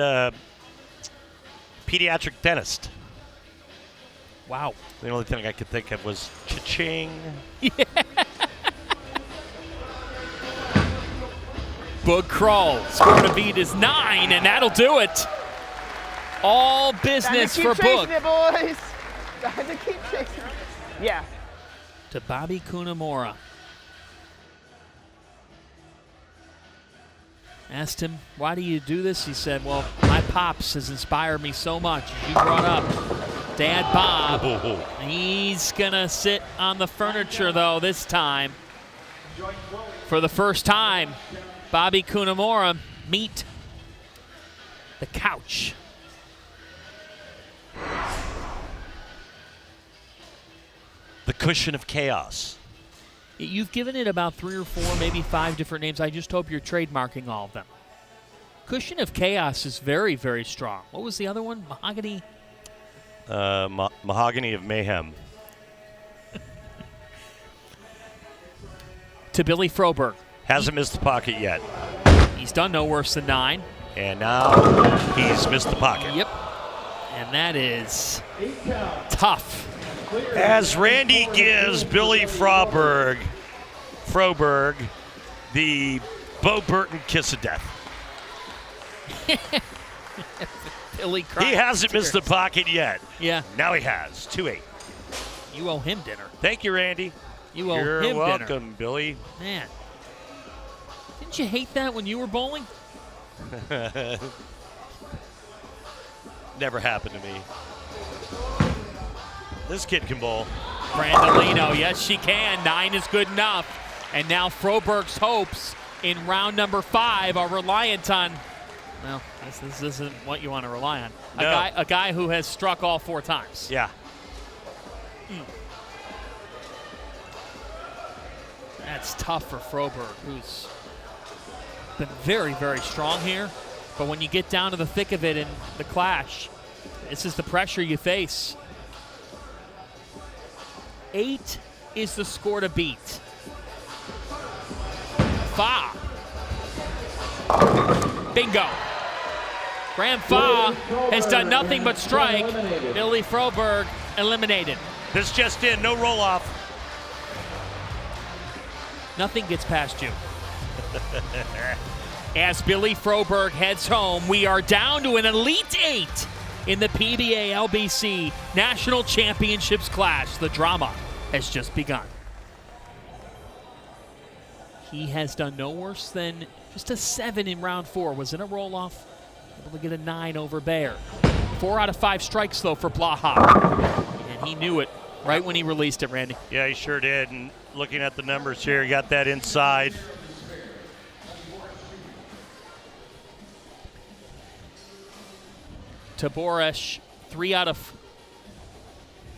pediatric dentist. Wow. The only thing I could think of was cha-ching. Yeah. Boog Kroll, score to beat is 9, and that'll do it. All business for Boog. It, boys. Time to keep chasing it. Yeah. To Bobby Kunimura. Asked him, why do you do this? He said, well, my pops has inspired me so much. As you brought up, Dad Bob. He's going to sit on the furniture, though, this time. For the first time, Bobby Kunimura meet the couch. The cushion of chaos. You've given it about 3 or 4, maybe 5 different names. I just hope you're trademarking all of them. Cushion of Chaos is very, very strong. What was the other one? Mahogany? Mahogany of Mayhem. To Billy Froberg. Hasn't missed the pocket yet. He's done no worse than 9. And now he's missed the pocket. Yep. And that is tough. As Randy gives Billy Froberg the Bo Burton kiss of death. Billy he hasn't missed the pocket yet. Yeah. Now he has. 2-8. You owe him dinner. Thank you, Randy. You owe You're him welcome, dinner. Billy. Man. Didn't you hate that when you were bowling? Never happened to me. This kid can bowl. Brandolino, yes, she can. 9 is good enough. And now Froberg's hopes in round number 5 are reliant on, well, this isn't what you want to rely on. No. A guy who has struck all 4 times. Yeah. That's tough for Froberg, who's been very, very strong here. But when you get down to the thick of it in the clash, this is the pressure you face. 8 is the score to beat. Fa. Bingo. Graham Fa has done nothing but strike. Billy Froberg eliminated. This just in, no roll off. Nothing gets past you. As Billy Froberg heads home, we are down to an Elite 8 in the PBA LBC National Championships clash. The drama has just begun. He has done no worse than just a 7 in round 4. Was in a roll-off. Able to get a 9 over Bayer. 4 out of 5 strikes, though, for Blaha. And he knew it right when he released it, Randy. Yeah, he sure did. And looking at the numbers here, he got that inside. Taboresh, 3 out of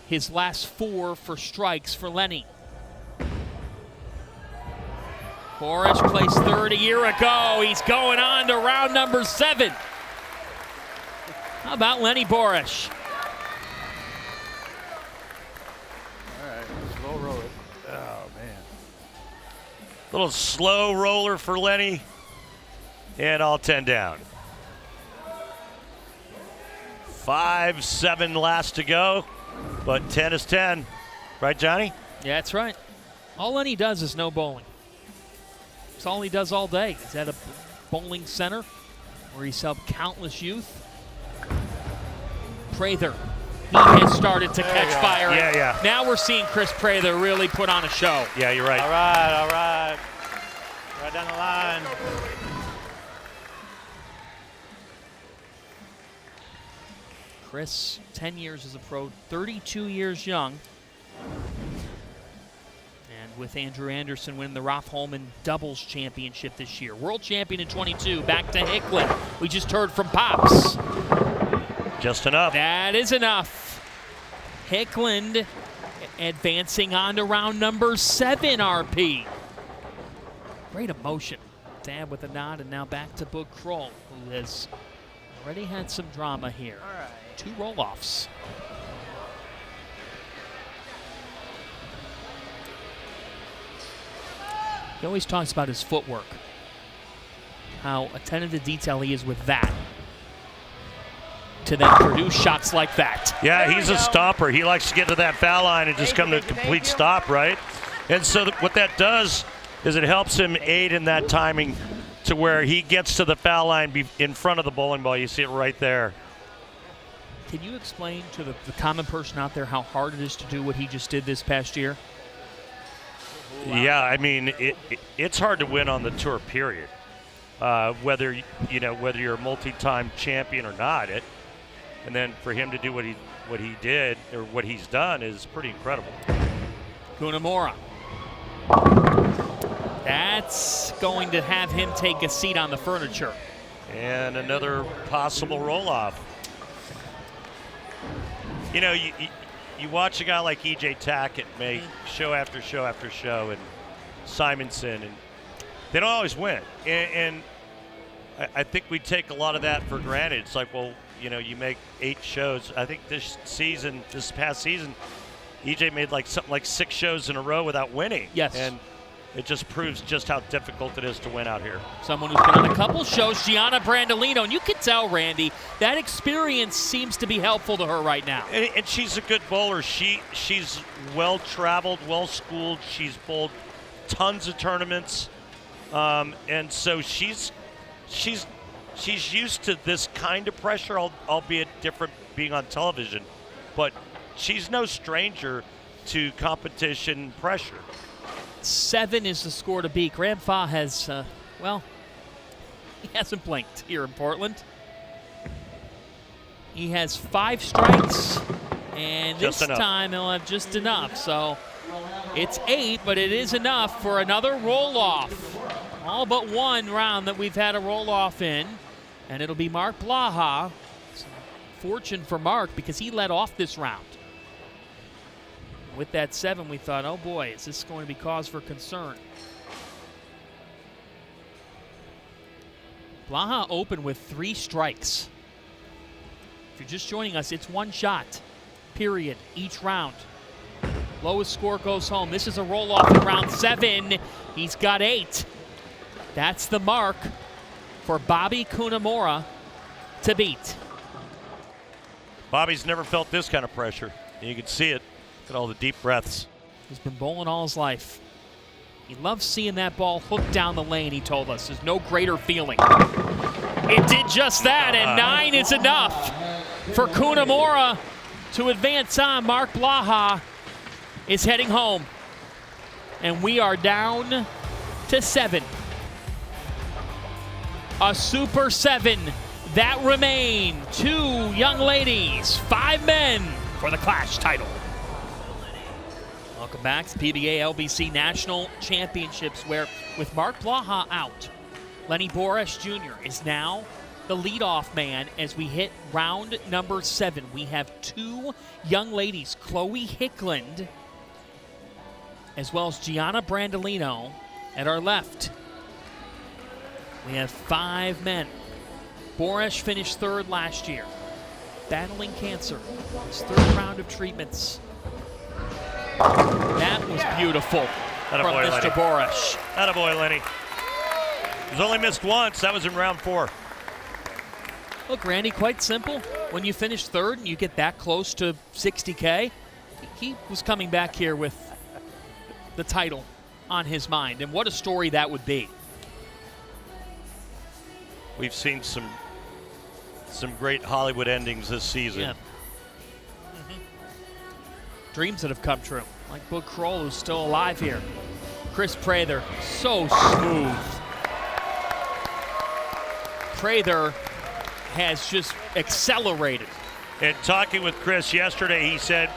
his last 4 for strikes for Lenny. Boresh placed 3rd a year ago. He's going on to round number 7. How about Lenny Boresh? All right, slow roll it. Oh, man. Little slow roller for Lenny. And all 10 down. 5-7 last to go, but 10 is 10. Right, Johnny? Yeah, that's right. All Lenny does is no bowling. That's all he does all day. He's at a bowling center where he's helped countless youth. Prather, he has started to catch fire. Yeah. Now we're seeing Chris Prather really put on a show. Yeah, you're right. All right. Right down the line. Chris, 10 years as a pro, 32 years young. And with Andrew Anderson winning the Rolf Holman doubles championship this year. World champion in 22, back to Hicklin. We just heard from Pops. Just enough. That is enough. Hicklin advancing on to round number 7, RP. Great emotion. Dad with a nod, and now back to Boog Kroll, who has already had some drama here. 2 roll-offs. He always talks about his footwork, how attentive to detail he is with that, to then produce shots like that. Yeah, he's a stomper. He likes to get to that foul line and just come to a complete stop, right? And so what that does is it helps him aid in that timing to where he gets to the foul line in front of the bowling ball. You see it right there. Can you explain to the common person out there how hard it is to do what he just did this past year? Yeah, I mean, it's hard to win on the tour, period. Whether you're a multi-time champion or not, and then for him to do what he did or what he's done is pretty incredible. Kunamura. That's going to have him take a seat on the furniture. And another possible roll-off. You know, you watch a guy like E.J. Tackett make show after show after show, and Simonson, and they don't always win. And I think we take a lot of that for granted. It's like, well, you know, you make 8 shows. I think this past season, E.J. made something like 6 shows in a row without winning. Yes. And it just proves just how difficult it is to win out here. Someone who's been on a couple shows, Gianna Brandolino, and you can tell, Randy, that experience seems to be helpful to her right now. And she's a good bowler. She's well-traveled, well-schooled. She's bowled tons of tournaments, and so she's used to this kind of pressure, albeit different being on television. But she's no stranger to competition pressure. 7 is the score to beat. Graham Fa has, he hasn't blinked here in Portland. He has 5 strikes, and this time he'll have just enough. So it's 8, but it is enough for another roll-off. All but one round that we've had a roll-off in, and it'll be Mark Blaha. Fortune for Mark because he led off this round. With that 7, we thought, oh boy, is this going to be cause for concern? Blaha opened with 3 strikes. If you're just joining us, it's 1 shot, period, each round. Lowest score goes home. This is a roll-off in round 7. He's got 8. That's the mark for Bobby Kunamura to beat. Bobby's never felt this kind of pressure. You can see it. Look at all the deep breaths. He's been bowling all his life. He loves seeing that ball hook down the lane, he told us. There's no greater feeling. It did just that, and 9 is enough for Kunamura to advance on. Mark Blaha is heading home, and we are down to 7. A Super 7 that remain. 2 young ladies, 5 men for the Clash title. Welcome back to PBA LBC National Championships, where with Mark Blaha out, Lenny Boresh Jr. is now the leadoff man as we hit round number 7. We have 2 young ladies, Chloe Hickland, as well as Gianna Brandolino at our left. We have 5 men. Boresh finished 3rd last year, battling cancer. His 3rd round of treatments. That was beautiful from Mr. Boresh. Attaboy, Lenny. He's only missed once. That was in round 4. Look, Randy, quite simple. When you finish 3rd and you get that close to 60K, he was coming back here with the title on his mind. And what a story that would be. We've seen some great Hollywood endings this season. Yeah. Dreams that have come true, like Boog Kroll, who's still alive here. Chris Prather, so smooth. Prather has just accelerated. And talking with Chris yesterday, he said,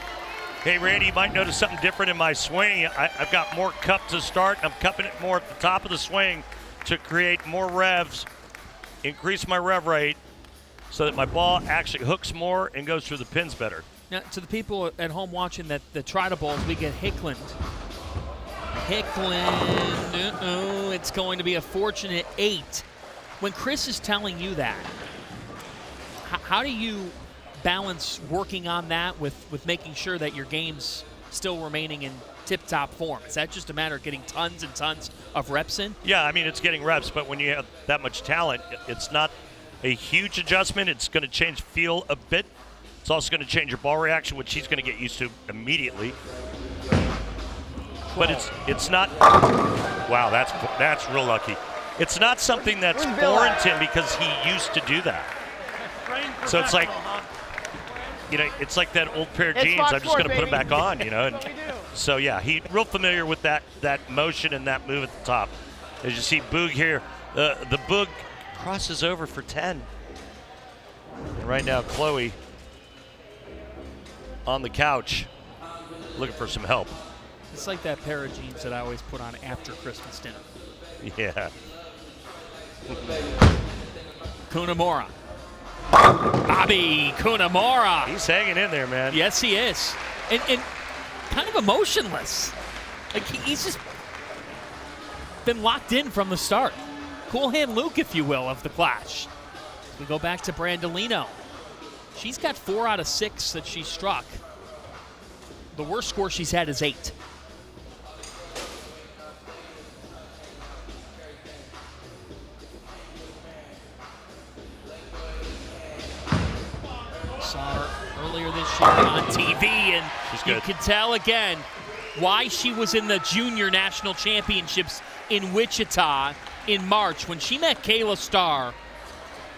hey, Randy, you might notice something different in my swing. I've got more cup to start. I'm cupping it more at the top of the swing to create more revs, increase my rev rate so that my ball actually hooks more and goes through the pins better. Now, to the people at home watching the try to bowls, we get Hickland. It's going to be a fortunate 8. When Chris is telling you that, how do you balance working on that with making sure that your game's still remaining in tip-top form? Is that just a matter of getting tons and tons of reps in? Yeah, I mean, it's getting reps, but when you have that much talent, it's not a huge adjustment. It's going to change feel a bit. It's also going to change your ball reaction, which he's going to get used to immediately. But it's not. Wow, that's real lucky. It's not something that's foreign to him because he used to do that. So it's like, it's like that old pair of jeans. I'm just going to put them back on, And so yeah, he's real familiar with that motion and that move at the top. As you see, Boog here, the Boog crosses over for 10. And right now, Chloe on the couch, looking for some help. It's like that pair of jeans that I always put on after Christmas dinner. Yeah. Kunamura. Bobby Kunamura. He's hanging in there, man. Yes, he is. And kind of emotionless. Like he's just been locked in from the start. Cool hand Luke, if you will, of the clash. We go back to Brandolino. She's got 4 out of 6 that she struck. The worst score she's had is 8. Saw her earlier this year on TV, and you can tell again why she was in the junior national championships in Wichita in March when she met Kayla Starr,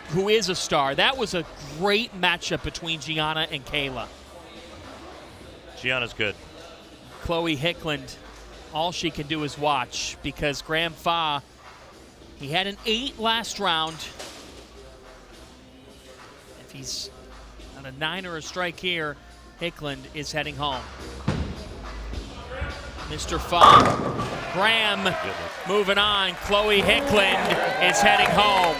who is a star. That was a great matchup between Gianna and Kayla. Gianna's good. Chloe Hickland, all she can do is watch because Graham Fa, he had an 8 last round. If he's on a 9 or a strike here, Hickland is heading home. Mr. Fa, Graham moving on. Chloe Hickland is heading home.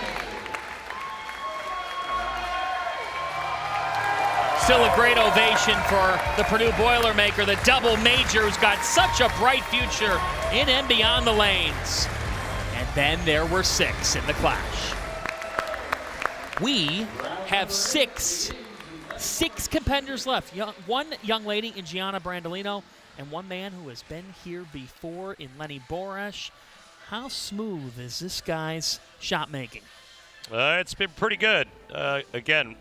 Still a great ovation for the Purdue Boilermaker, the double major who's got such a bright future in and beyond the lanes. And then there were 6 in the clash. We have 6 competitors left. One young lady in Gianna Brandolino and one man who has been here before in Lenny Boresh. How smooth is this guy's shot making? It's been pretty good. Again,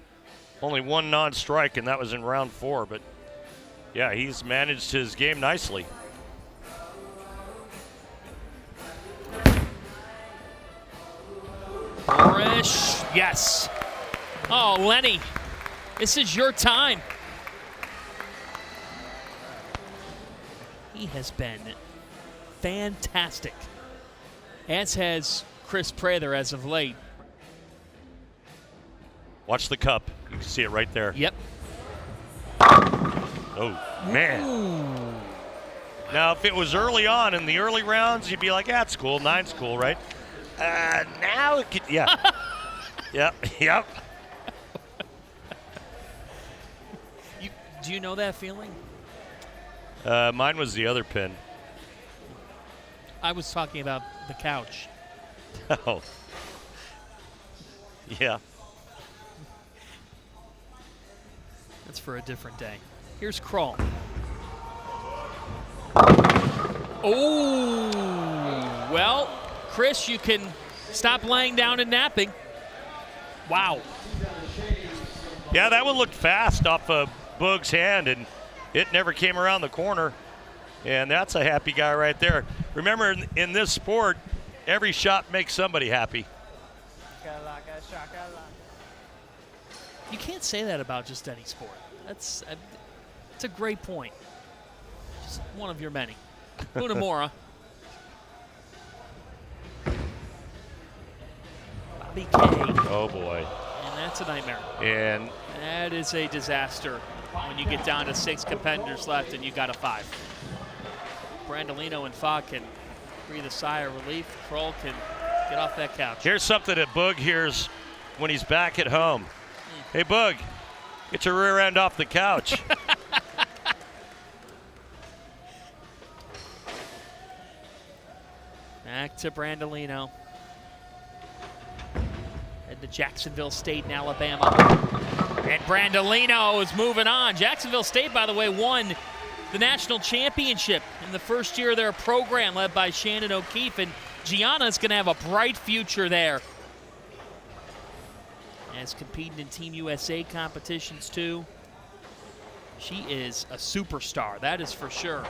only 1 non-strike, and that was in round 4. But, yeah, he's managed his game nicely. Boresh, yes. Oh, Lenny, this is your time. He has been fantastic, as has Chris Prather as of late. Watch the cup. You can see it right there. Yep. Oh, man. Ooh. Now, if it was early on in the early rounds, you'd be like, it's cool. 9's cool, right? Now it could, yeah. Yep. Do you know that feeling? Mine was the other pin. I was talking about the couch. Oh. Yeah. That's for a different day. Here's Kroll. Oh, well, Chris, you can stop laying down and napping. Wow. Yeah, that one looked fast off of Boog's hand, and it never came around the corner. And that's a happy guy right there. Remember, in this sport, every shot makes somebody happy. You can't say that about just any sport. It's a great point. Just one of your many. Kunamura. Bobby K. Oh, boy. And that's a nightmare. And that is a disaster when you get down to 6 competitors left and you got a 5. Brandolino and Fa can breathe a sigh of relief. Kroll can get off that couch. Here's something that Boog hears when he's back at home. Hey, Boog, get your rear end off the couch. Back to Brandolino. Head to Jacksonville State in Alabama. And Brandolino is moving on. Jacksonville State, by the way, won the national championship in the first year of their program, led by Shannon O'Keefe, and Gianna's going to have a bright future there. Has competed in Team USA competitions too. She is a superstar, that is for sure.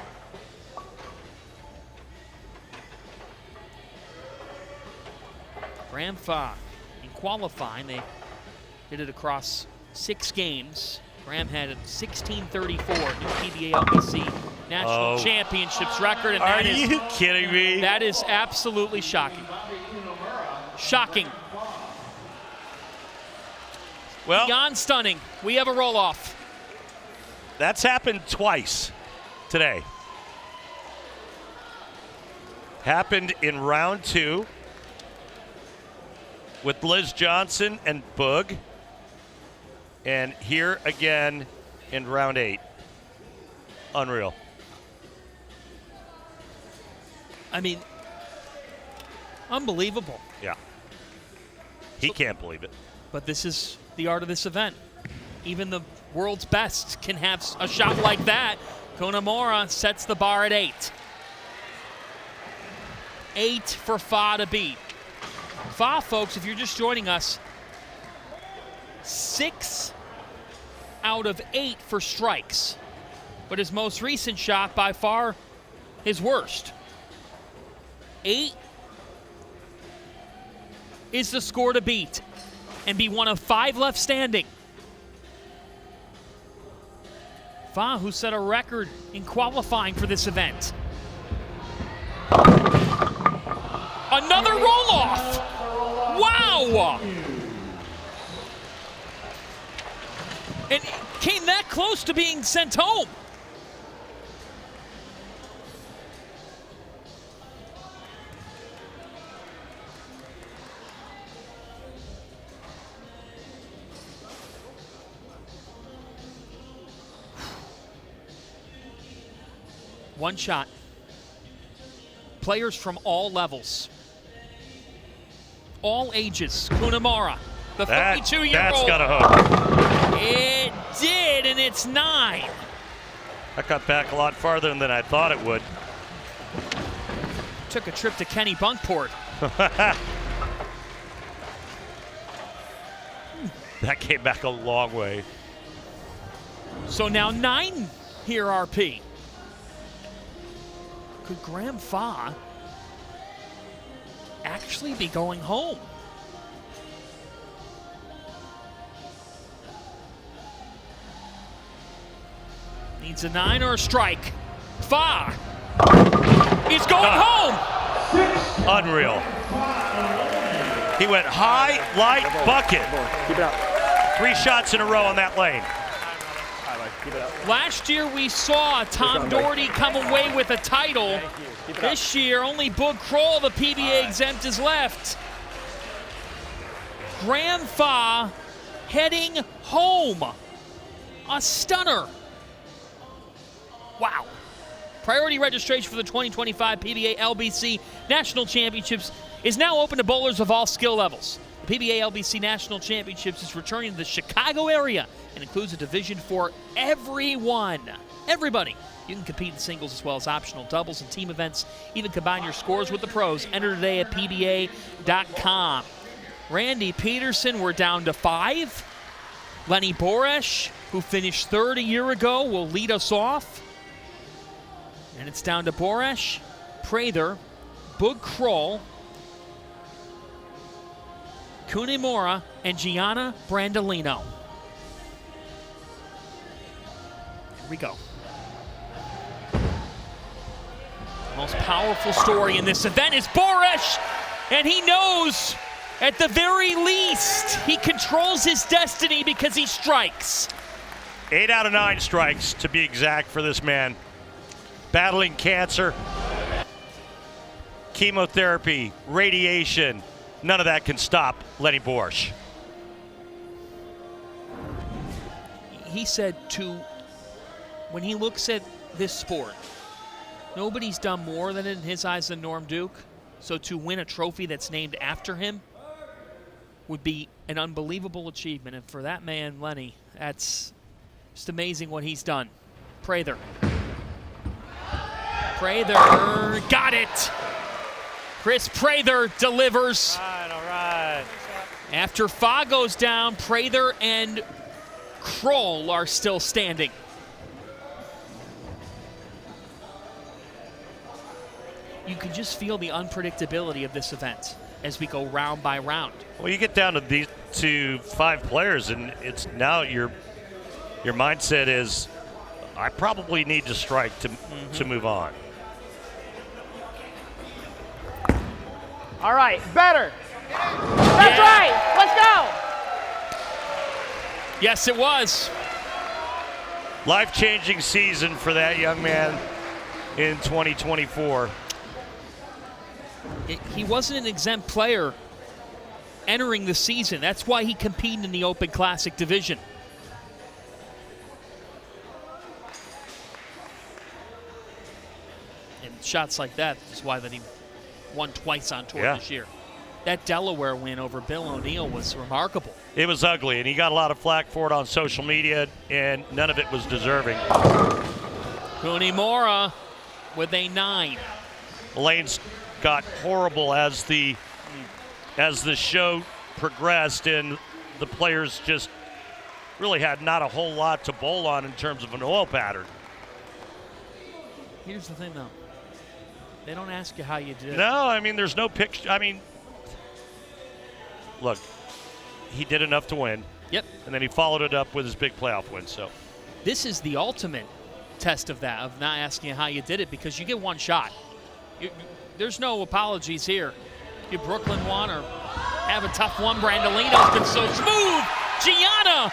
Graham Fa, in qualifying, they did it across 6 games. Graham had a 16:34 new PBA LBC National Championships record. And Are you kidding me? That is absolutely shocking. Shocking. Well, beyond stunning. We have a roll-off. That's happened twice today. Happened in round 2 with Liz Johnson and Boog. And here again in round 8. Unreal. I mean, unbelievable. Yeah. He can't believe it. But this is the art of this event. Even the world's best can have a shot like that. Kunimura sets the bar at 8. 8 for Fa to beat. Fa, folks, if you're just joining us, 6 out of 8 for strikes. But his most recent shot, by far his worst. 8 is the score to beat and be one of 5 left standing. Fa, who set a record in qualifying for this event. Another roll-off! Wow! And came that close to being sent home. One shot. Players from all levels. All ages. Kunimura, the 32-year-old. That's got a hook. It did, and it's 9. That got back a lot farther than I thought it would. Took a trip to Kenny Bunkport. That came back a long way. So now 9 here, RP. Could Graham Fa actually be going home? Needs a 9 or a strike. Fa is going home. Unreal. He went high, light, bucket. Keep it up. 3 shots in a row on that lane. Keep it up. Last year we saw Tom Doherty come away with a title. This year only Boog Kroll, the PBA exempt, is left. Graham Fa heading home. A stunner. Wow. Priority registration for the 2025 PBA LBC National Championships is now open to bowlers of all skill levels. The PBA LBC National Championships is returning to the Chicago area and includes a division for everyone. Everybody. You can compete in singles as well as optional doubles and team events. Even combine your scores with the pros. Enter today at PBA.com. Randy Pedersen, we're down to 5. Lenny Boresh, who finished 3rd a year ago, will lead us off. And it's down to Boresh, Prather, Boog Kroll, Kunimura, and Gianna Brandolino. Here we go. Most powerful story in this event is Boresh, and he knows at the very least he controls his destiny because he strikes. 8 out of 9 strikes, to be exact, for this man. Battling cancer, chemotherapy, radiation, none of that can stop Lenny Boresh. He said when he looks at this sport, nobody's done more than in his eyes than Norm Duke. So to win a trophy that's named after him would be an unbelievable achievement. And for that man, Lenny, that's just amazing what he's done. Prather. Prather got it. Chris Prather delivers. All right. After Fa goes down, Prather and Kroll are still standing. You can just feel the unpredictability of this event as we go round by round. Well, you get down to these 5 players, and it's now your mindset is, I probably need to strike to move on. All right, better. That's right. Let's go. Yes, it was. Life-changing season for that young man in 2024. He wasn't an exempt player entering the season. That's why he competed in the Open Classic division. And shots like that is why that he won twice on tour this year. That Delaware win over Bill O'Neill was remarkable. It was ugly, and he got a lot of flack for it on social media, and none of it was deserving. Kunimura with a 9. Lanes got horrible as the show progressed, and the players just really had not a whole lot to bowl on in terms of an oil pattern. Here's the thing, though. They don't ask you how you did. No, I mean, there's no picture. I mean, look, he did enough to win. Yep. And then he followed it up with his big playoff win. So this is the ultimate test of that, of not asking you how you did it, because you get one shot. There's no apologies here. Give Brooklyn one or have a tough one. Brandolino's been so smooth. Gianna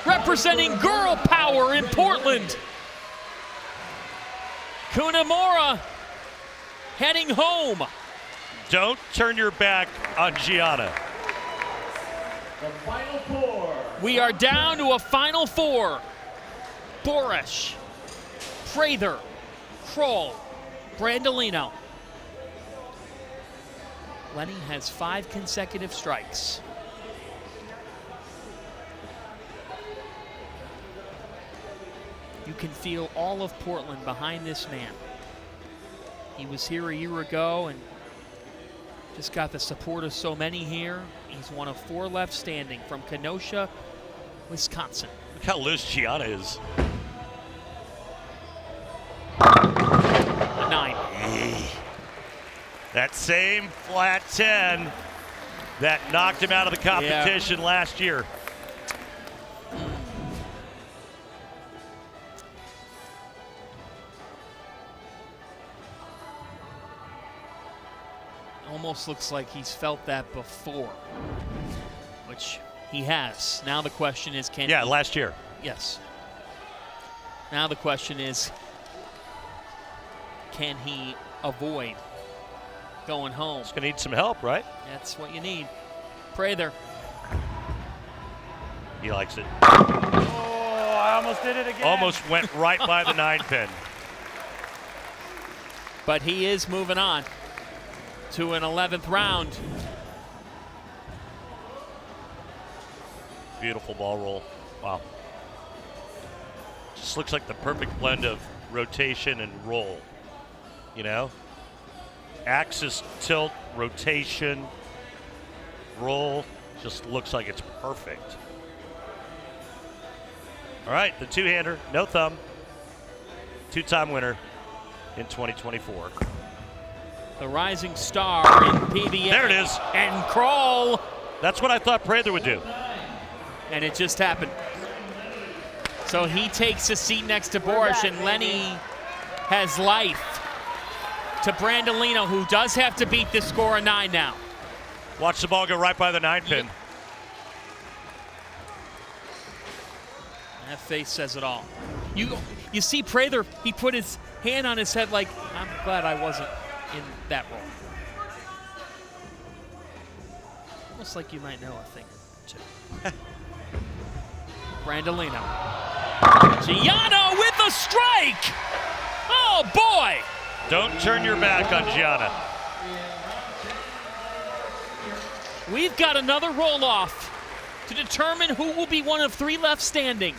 representing girl power in Portland. Kunimura heading home. Don't turn your back on Gianna. The final 4. We are down to a final 4. Boresh, Prather, Kroll, Brandolino. Lenny has 5 consecutive strikes. You can feel all of Portland behind this man. He was here a year ago and just got the support of so many here. He's one of 4 left standing from Kenosha, Wisconsin. Look how loose Gianna is. A 9. That same flat 10 that knocked him out of the competition last year. Almost looks like he's felt that before, which he has. Now the question is, can he? Yeah, last year. Yes. Now the question is, can he avoid going home? He's going to need some help, right? That's what you need. Prather. He likes it. Oh, I almost did it again. Almost went right by the 9 pin. But he is moving on to an 11th round. Beautiful ball roll. Wow. Just looks like the perfect blend of rotation and roll. You know? Axis, tilt, rotation, roll. Just looks like it's perfect. All right, the 2-hander, no thumb. 2-time winner in 2024. The rising star in PBA. There it is. And Kroll. That's what I thought Prather would do. And it just happened. So he takes a seat next to Boresh, and Lenny has life to Brandolino, who does have to beat this score of 9 now. Watch the ball go right by the 9 pin. That face says it all. You see Prather, he put his hand on his head like, I'm glad I wasn't in that role. Almost like you might know a thing or two. Brandolino. Gianna with a strike! Oh boy! Don't turn your back on Gianna. We've got another roll-off to determine who will be one of 3 left standing.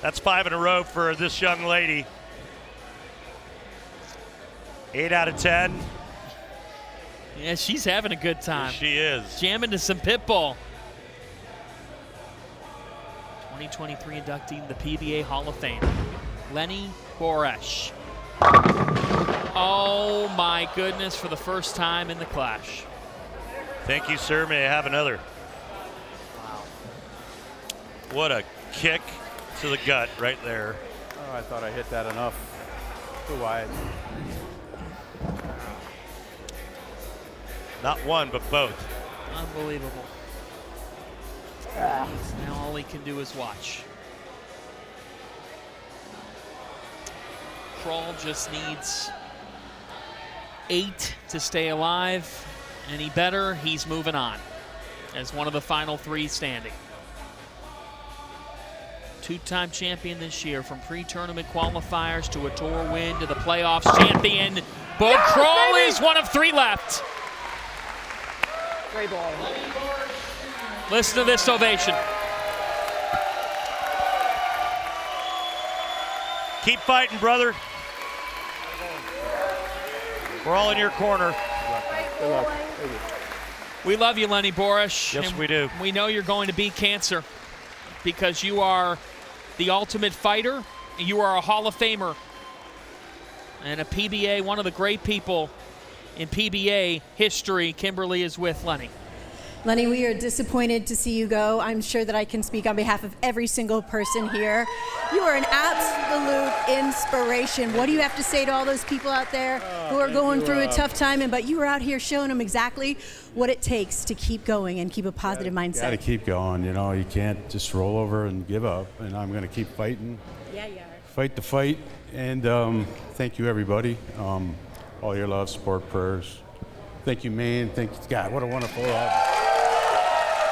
That's 5 in a row for this young lady. 8 out of 10. Yeah, she's having a good time. Yes, she is. Jamming to some Pitbull. 2023 inductee in the PBA Hall of Fame, Lenny Boresh. Oh my goodness, for the first time in the clash. Thank you, sir. May I have another? Wow. What a kick to the gut right there. Oh, I thought I hit that enough. Too wide. Not one, but both. Unbelievable. Now all he can do is watch. Kroll just needs 8 to stay alive. Any better, he's moving on as one of the final 3 standing. 2-time champion this year, from pre-tournament qualifiers to a tour win to the playoffs champion. Bo Kroll is one of 3 left. Great ball. Listen to this ovation. Keep fighting, brother. We're all in your corner. Good luck. We love you, Lenny Boresh. Yes, we do. We know you're going to beat cancer because you are the ultimate fighter. You are a Hall of Famer and a PBA, one of the great people in PBA history. Kimberly is with Lenny. Lenny, we are disappointed to see you go. I'm sure that I can speak on behalf of every single person here. You are an absolute inspiration. What do you have to say to all those people out there who are going through a tough time? But you were out here showing them exactly what it takes to keep going and keep a positive mindset. Got to keep going. You know, you can't just roll over and give up. And I'm going to keep fighting. Yeah, you are. Fight the fight. And thank you, everybody. All your love, support, prayers. Thank you, Maine. Thank you, God. What a wonderful.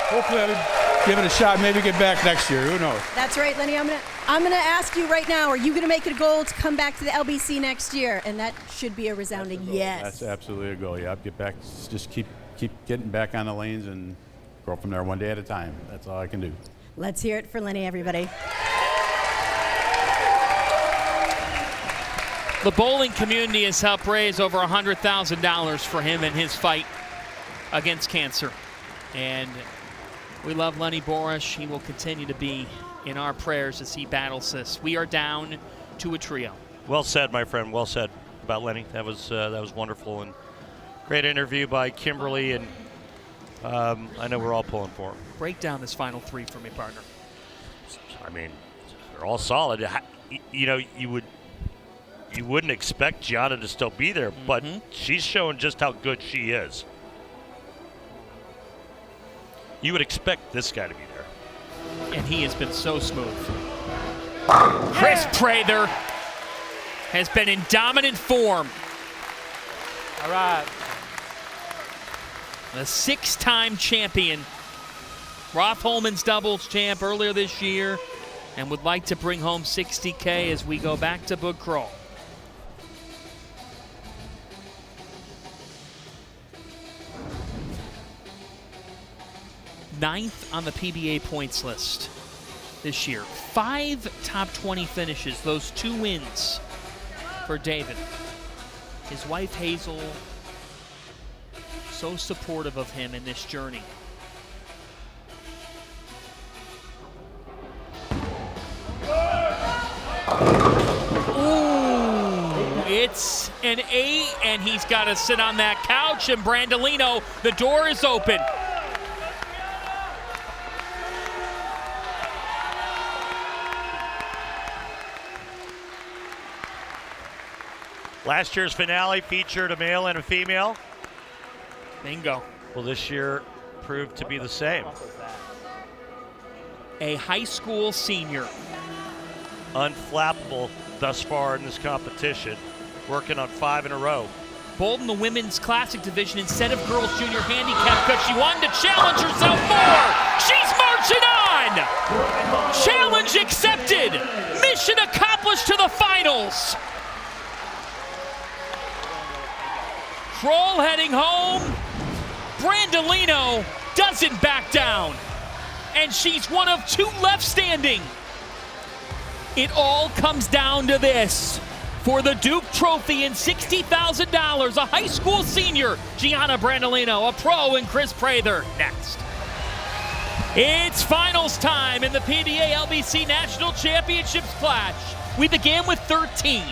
Hopefully I'll give it a shot, maybe get back next year. Who knows? That's right, Lenny. I'm gonna ask you right now, are you gonna make it a goal to come back to the LBC next year? And that should be a resounding yes. That's absolutely a goal. Yeah, get back. Just keep getting back on the lanes and grow from there one day at a time. That's all I can do. Let's hear it for Lenny, everybody. The bowling community has helped raise over $100,000 for him in his fight against cancer. And we love Lenny Boresh. He will continue to be in our prayers as he battles this. We are down to a trio. Well said, my friend. Well said about Lenny. That was wonderful, and great interview by Kimberly. And I know we're all pulling for him. Break down this final 3 for me, partner. I mean, they're all solid. You know, you wouldn't expect Gianna to still be there, but she's showing just how good she is. You would expect this guy to be there. And he has been so smooth. Chris Prather has been in dominant form. All right. The 6-time champion. Roth Holman's doubles champ earlier this year, and would like to bring home $60K as we go back to Boog Kroll. Ninth on the PBA points list this year. 5 top 20 finishes, those 2 wins for David. His wife Hazel, so supportive of him in this journey. Ooh, it's an 8, and he's got to sit on that couch, and Brandolino, the door is open. Last year's finale featured a male and a female. Bingo. Well, this year proved to be the same. A high school senior. Unflappable thus far in this competition, working on 5 in a row. Bowled in the women's classic division instead of girls junior handicap because she wanted to challenge herself more. She's marching on. Challenge accepted. Mission accomplished to the finals. Kroll heading home. Brandolino doesn't back down. And she's one of 2 left standing. It all comes down to this. For the Duke Trophy and $60,000, a high school senior, Gianna Brandolino, a pro, and Chris Prather next. It's finals time in the PBA LBC National Championships clash. We began with 13.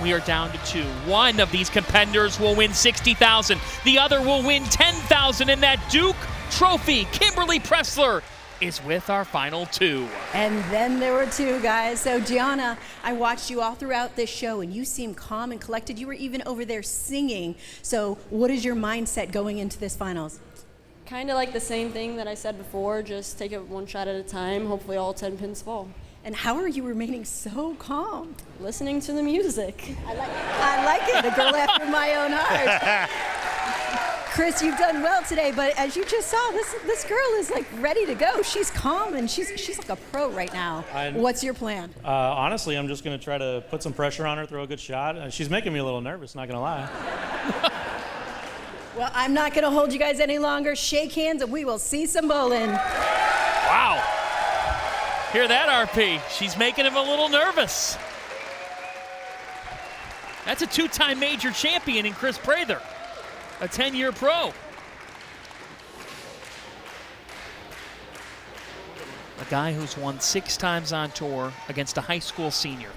We are down to 2. One of these competitors will win $60,000. The other will win $10,000 in that Duke Trophy. Kimberly Pressler is with our final 2. And then there were 2 guys. So Gianna, I watched you all throughout this show and you seem calm and collected. You were even over there singing. So what is your mindset going into this finals? Kind of like the same thing that I said before, just take it one shot at a time, hopefully all 10 pins fall. And how are you remaining so calm? Listening to the music. I like it, a girl after my own heart. Chris, you've done well today, but as you just saw, this girl is like ready to go. She's calm and she's like a pro right now. What's your plan? Honestly, I'm just going to try to put some pressure on her, throw a good shot. She's making me a little nervous, not going to lie. Well, I'm not going to hold you guys any longer. Shake hands and we will see some bowling. Wow. Hear that, RP? She's making him a little nervous. That's a 2-time major champion in Chris Prather, a 10-year pro. A guy who's won 6 times on tour against a high school senior.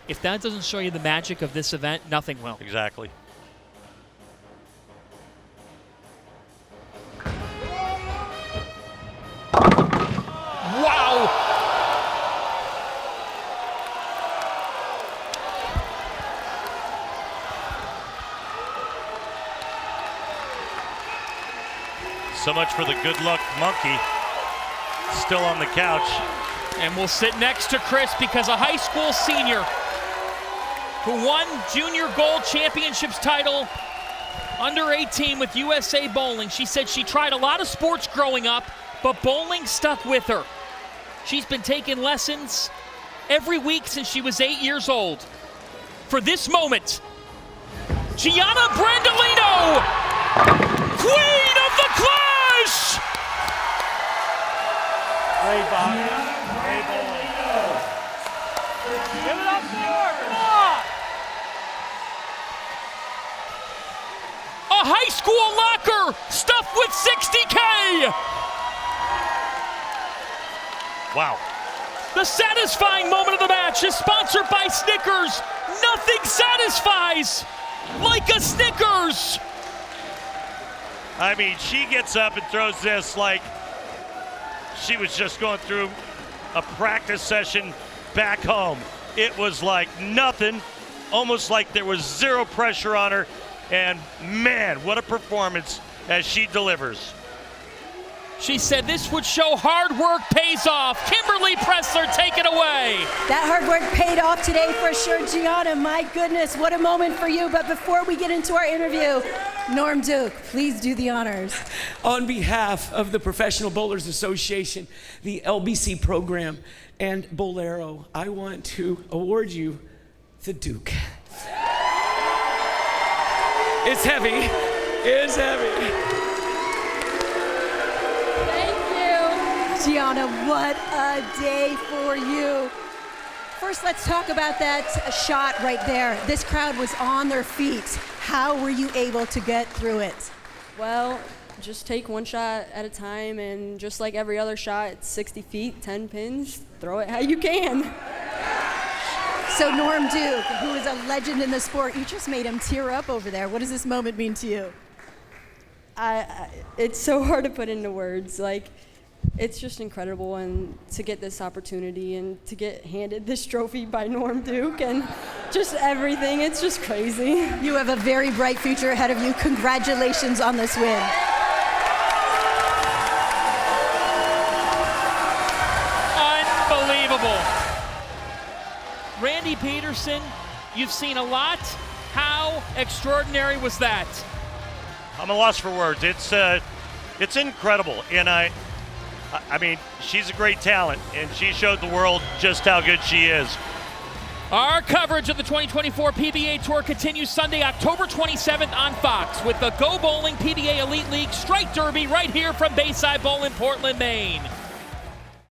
If that doesn't show you the magic of this event, nothing will. Exactly. Wow! So much for the good luck monkey. Still on the couch. And we'll sit next to Chris because a high school senior who won junior gold championships title under 18 with USA Bowling. She said she tried a lot of sports growing up, but bowling stuck with her. She's been taking lessons every week since she was 8 years old. For this moment, Gianna Brandolino, queen of the clash! Great bowling. Great bowling. Give it up for her, come on! A high school locker stuffed with $60K! Wow. The satisfying moment of the match is sponsored by Snickers. Nothing satisfies like a Snickers. I mean, she gets up and throws this like she was just going through a practice session back home. It was like nothing, almost like there was zero pressure on her. And man, what a performance as she delivers. She said this would show hard work pays off. Kimberly Pressler, take it away. That hard work paid off today for sure, Gianna. My goodness, what a moment for you. But before we get into our interview, Norm Duke, please do the honors. On behalf of the Professional Bowlers Association, the LBC program, and Bolero, I want to award you the Duke. It's heavy. It's heavy. Gianna, what a day for you. First, let's talk about that shot right there. This crowd was on their feet. How were you able to get through it? Well, just take one shot at a time, and just like every other shot, it's 60 feet, 10 pins, throw it how you can. So Norm Duke, who is a legend in the sport, you just made him tear up over there. What does this moment mean to you? It's so hard to put into words. Like, it's just incredible, and to get this opportunity and to get handed this trophy by Norm Duke and just everything, it's just crazy. You have a very bright future ahead of you. Congratulations on this win. Unbelievable. Randy Pedersen, you've seen a lot. How extraordinary was that? I'm at a loss for words. It's incredible, and I mean, she's a great talent, and she showed the world just how good she is. Our coverage of the 2024 PBA Tour continues Sunday, October 27th on Fox with the Go Bowling PBA Elite League Strike Derby right here from Bayside Bowl in Portland, Maine.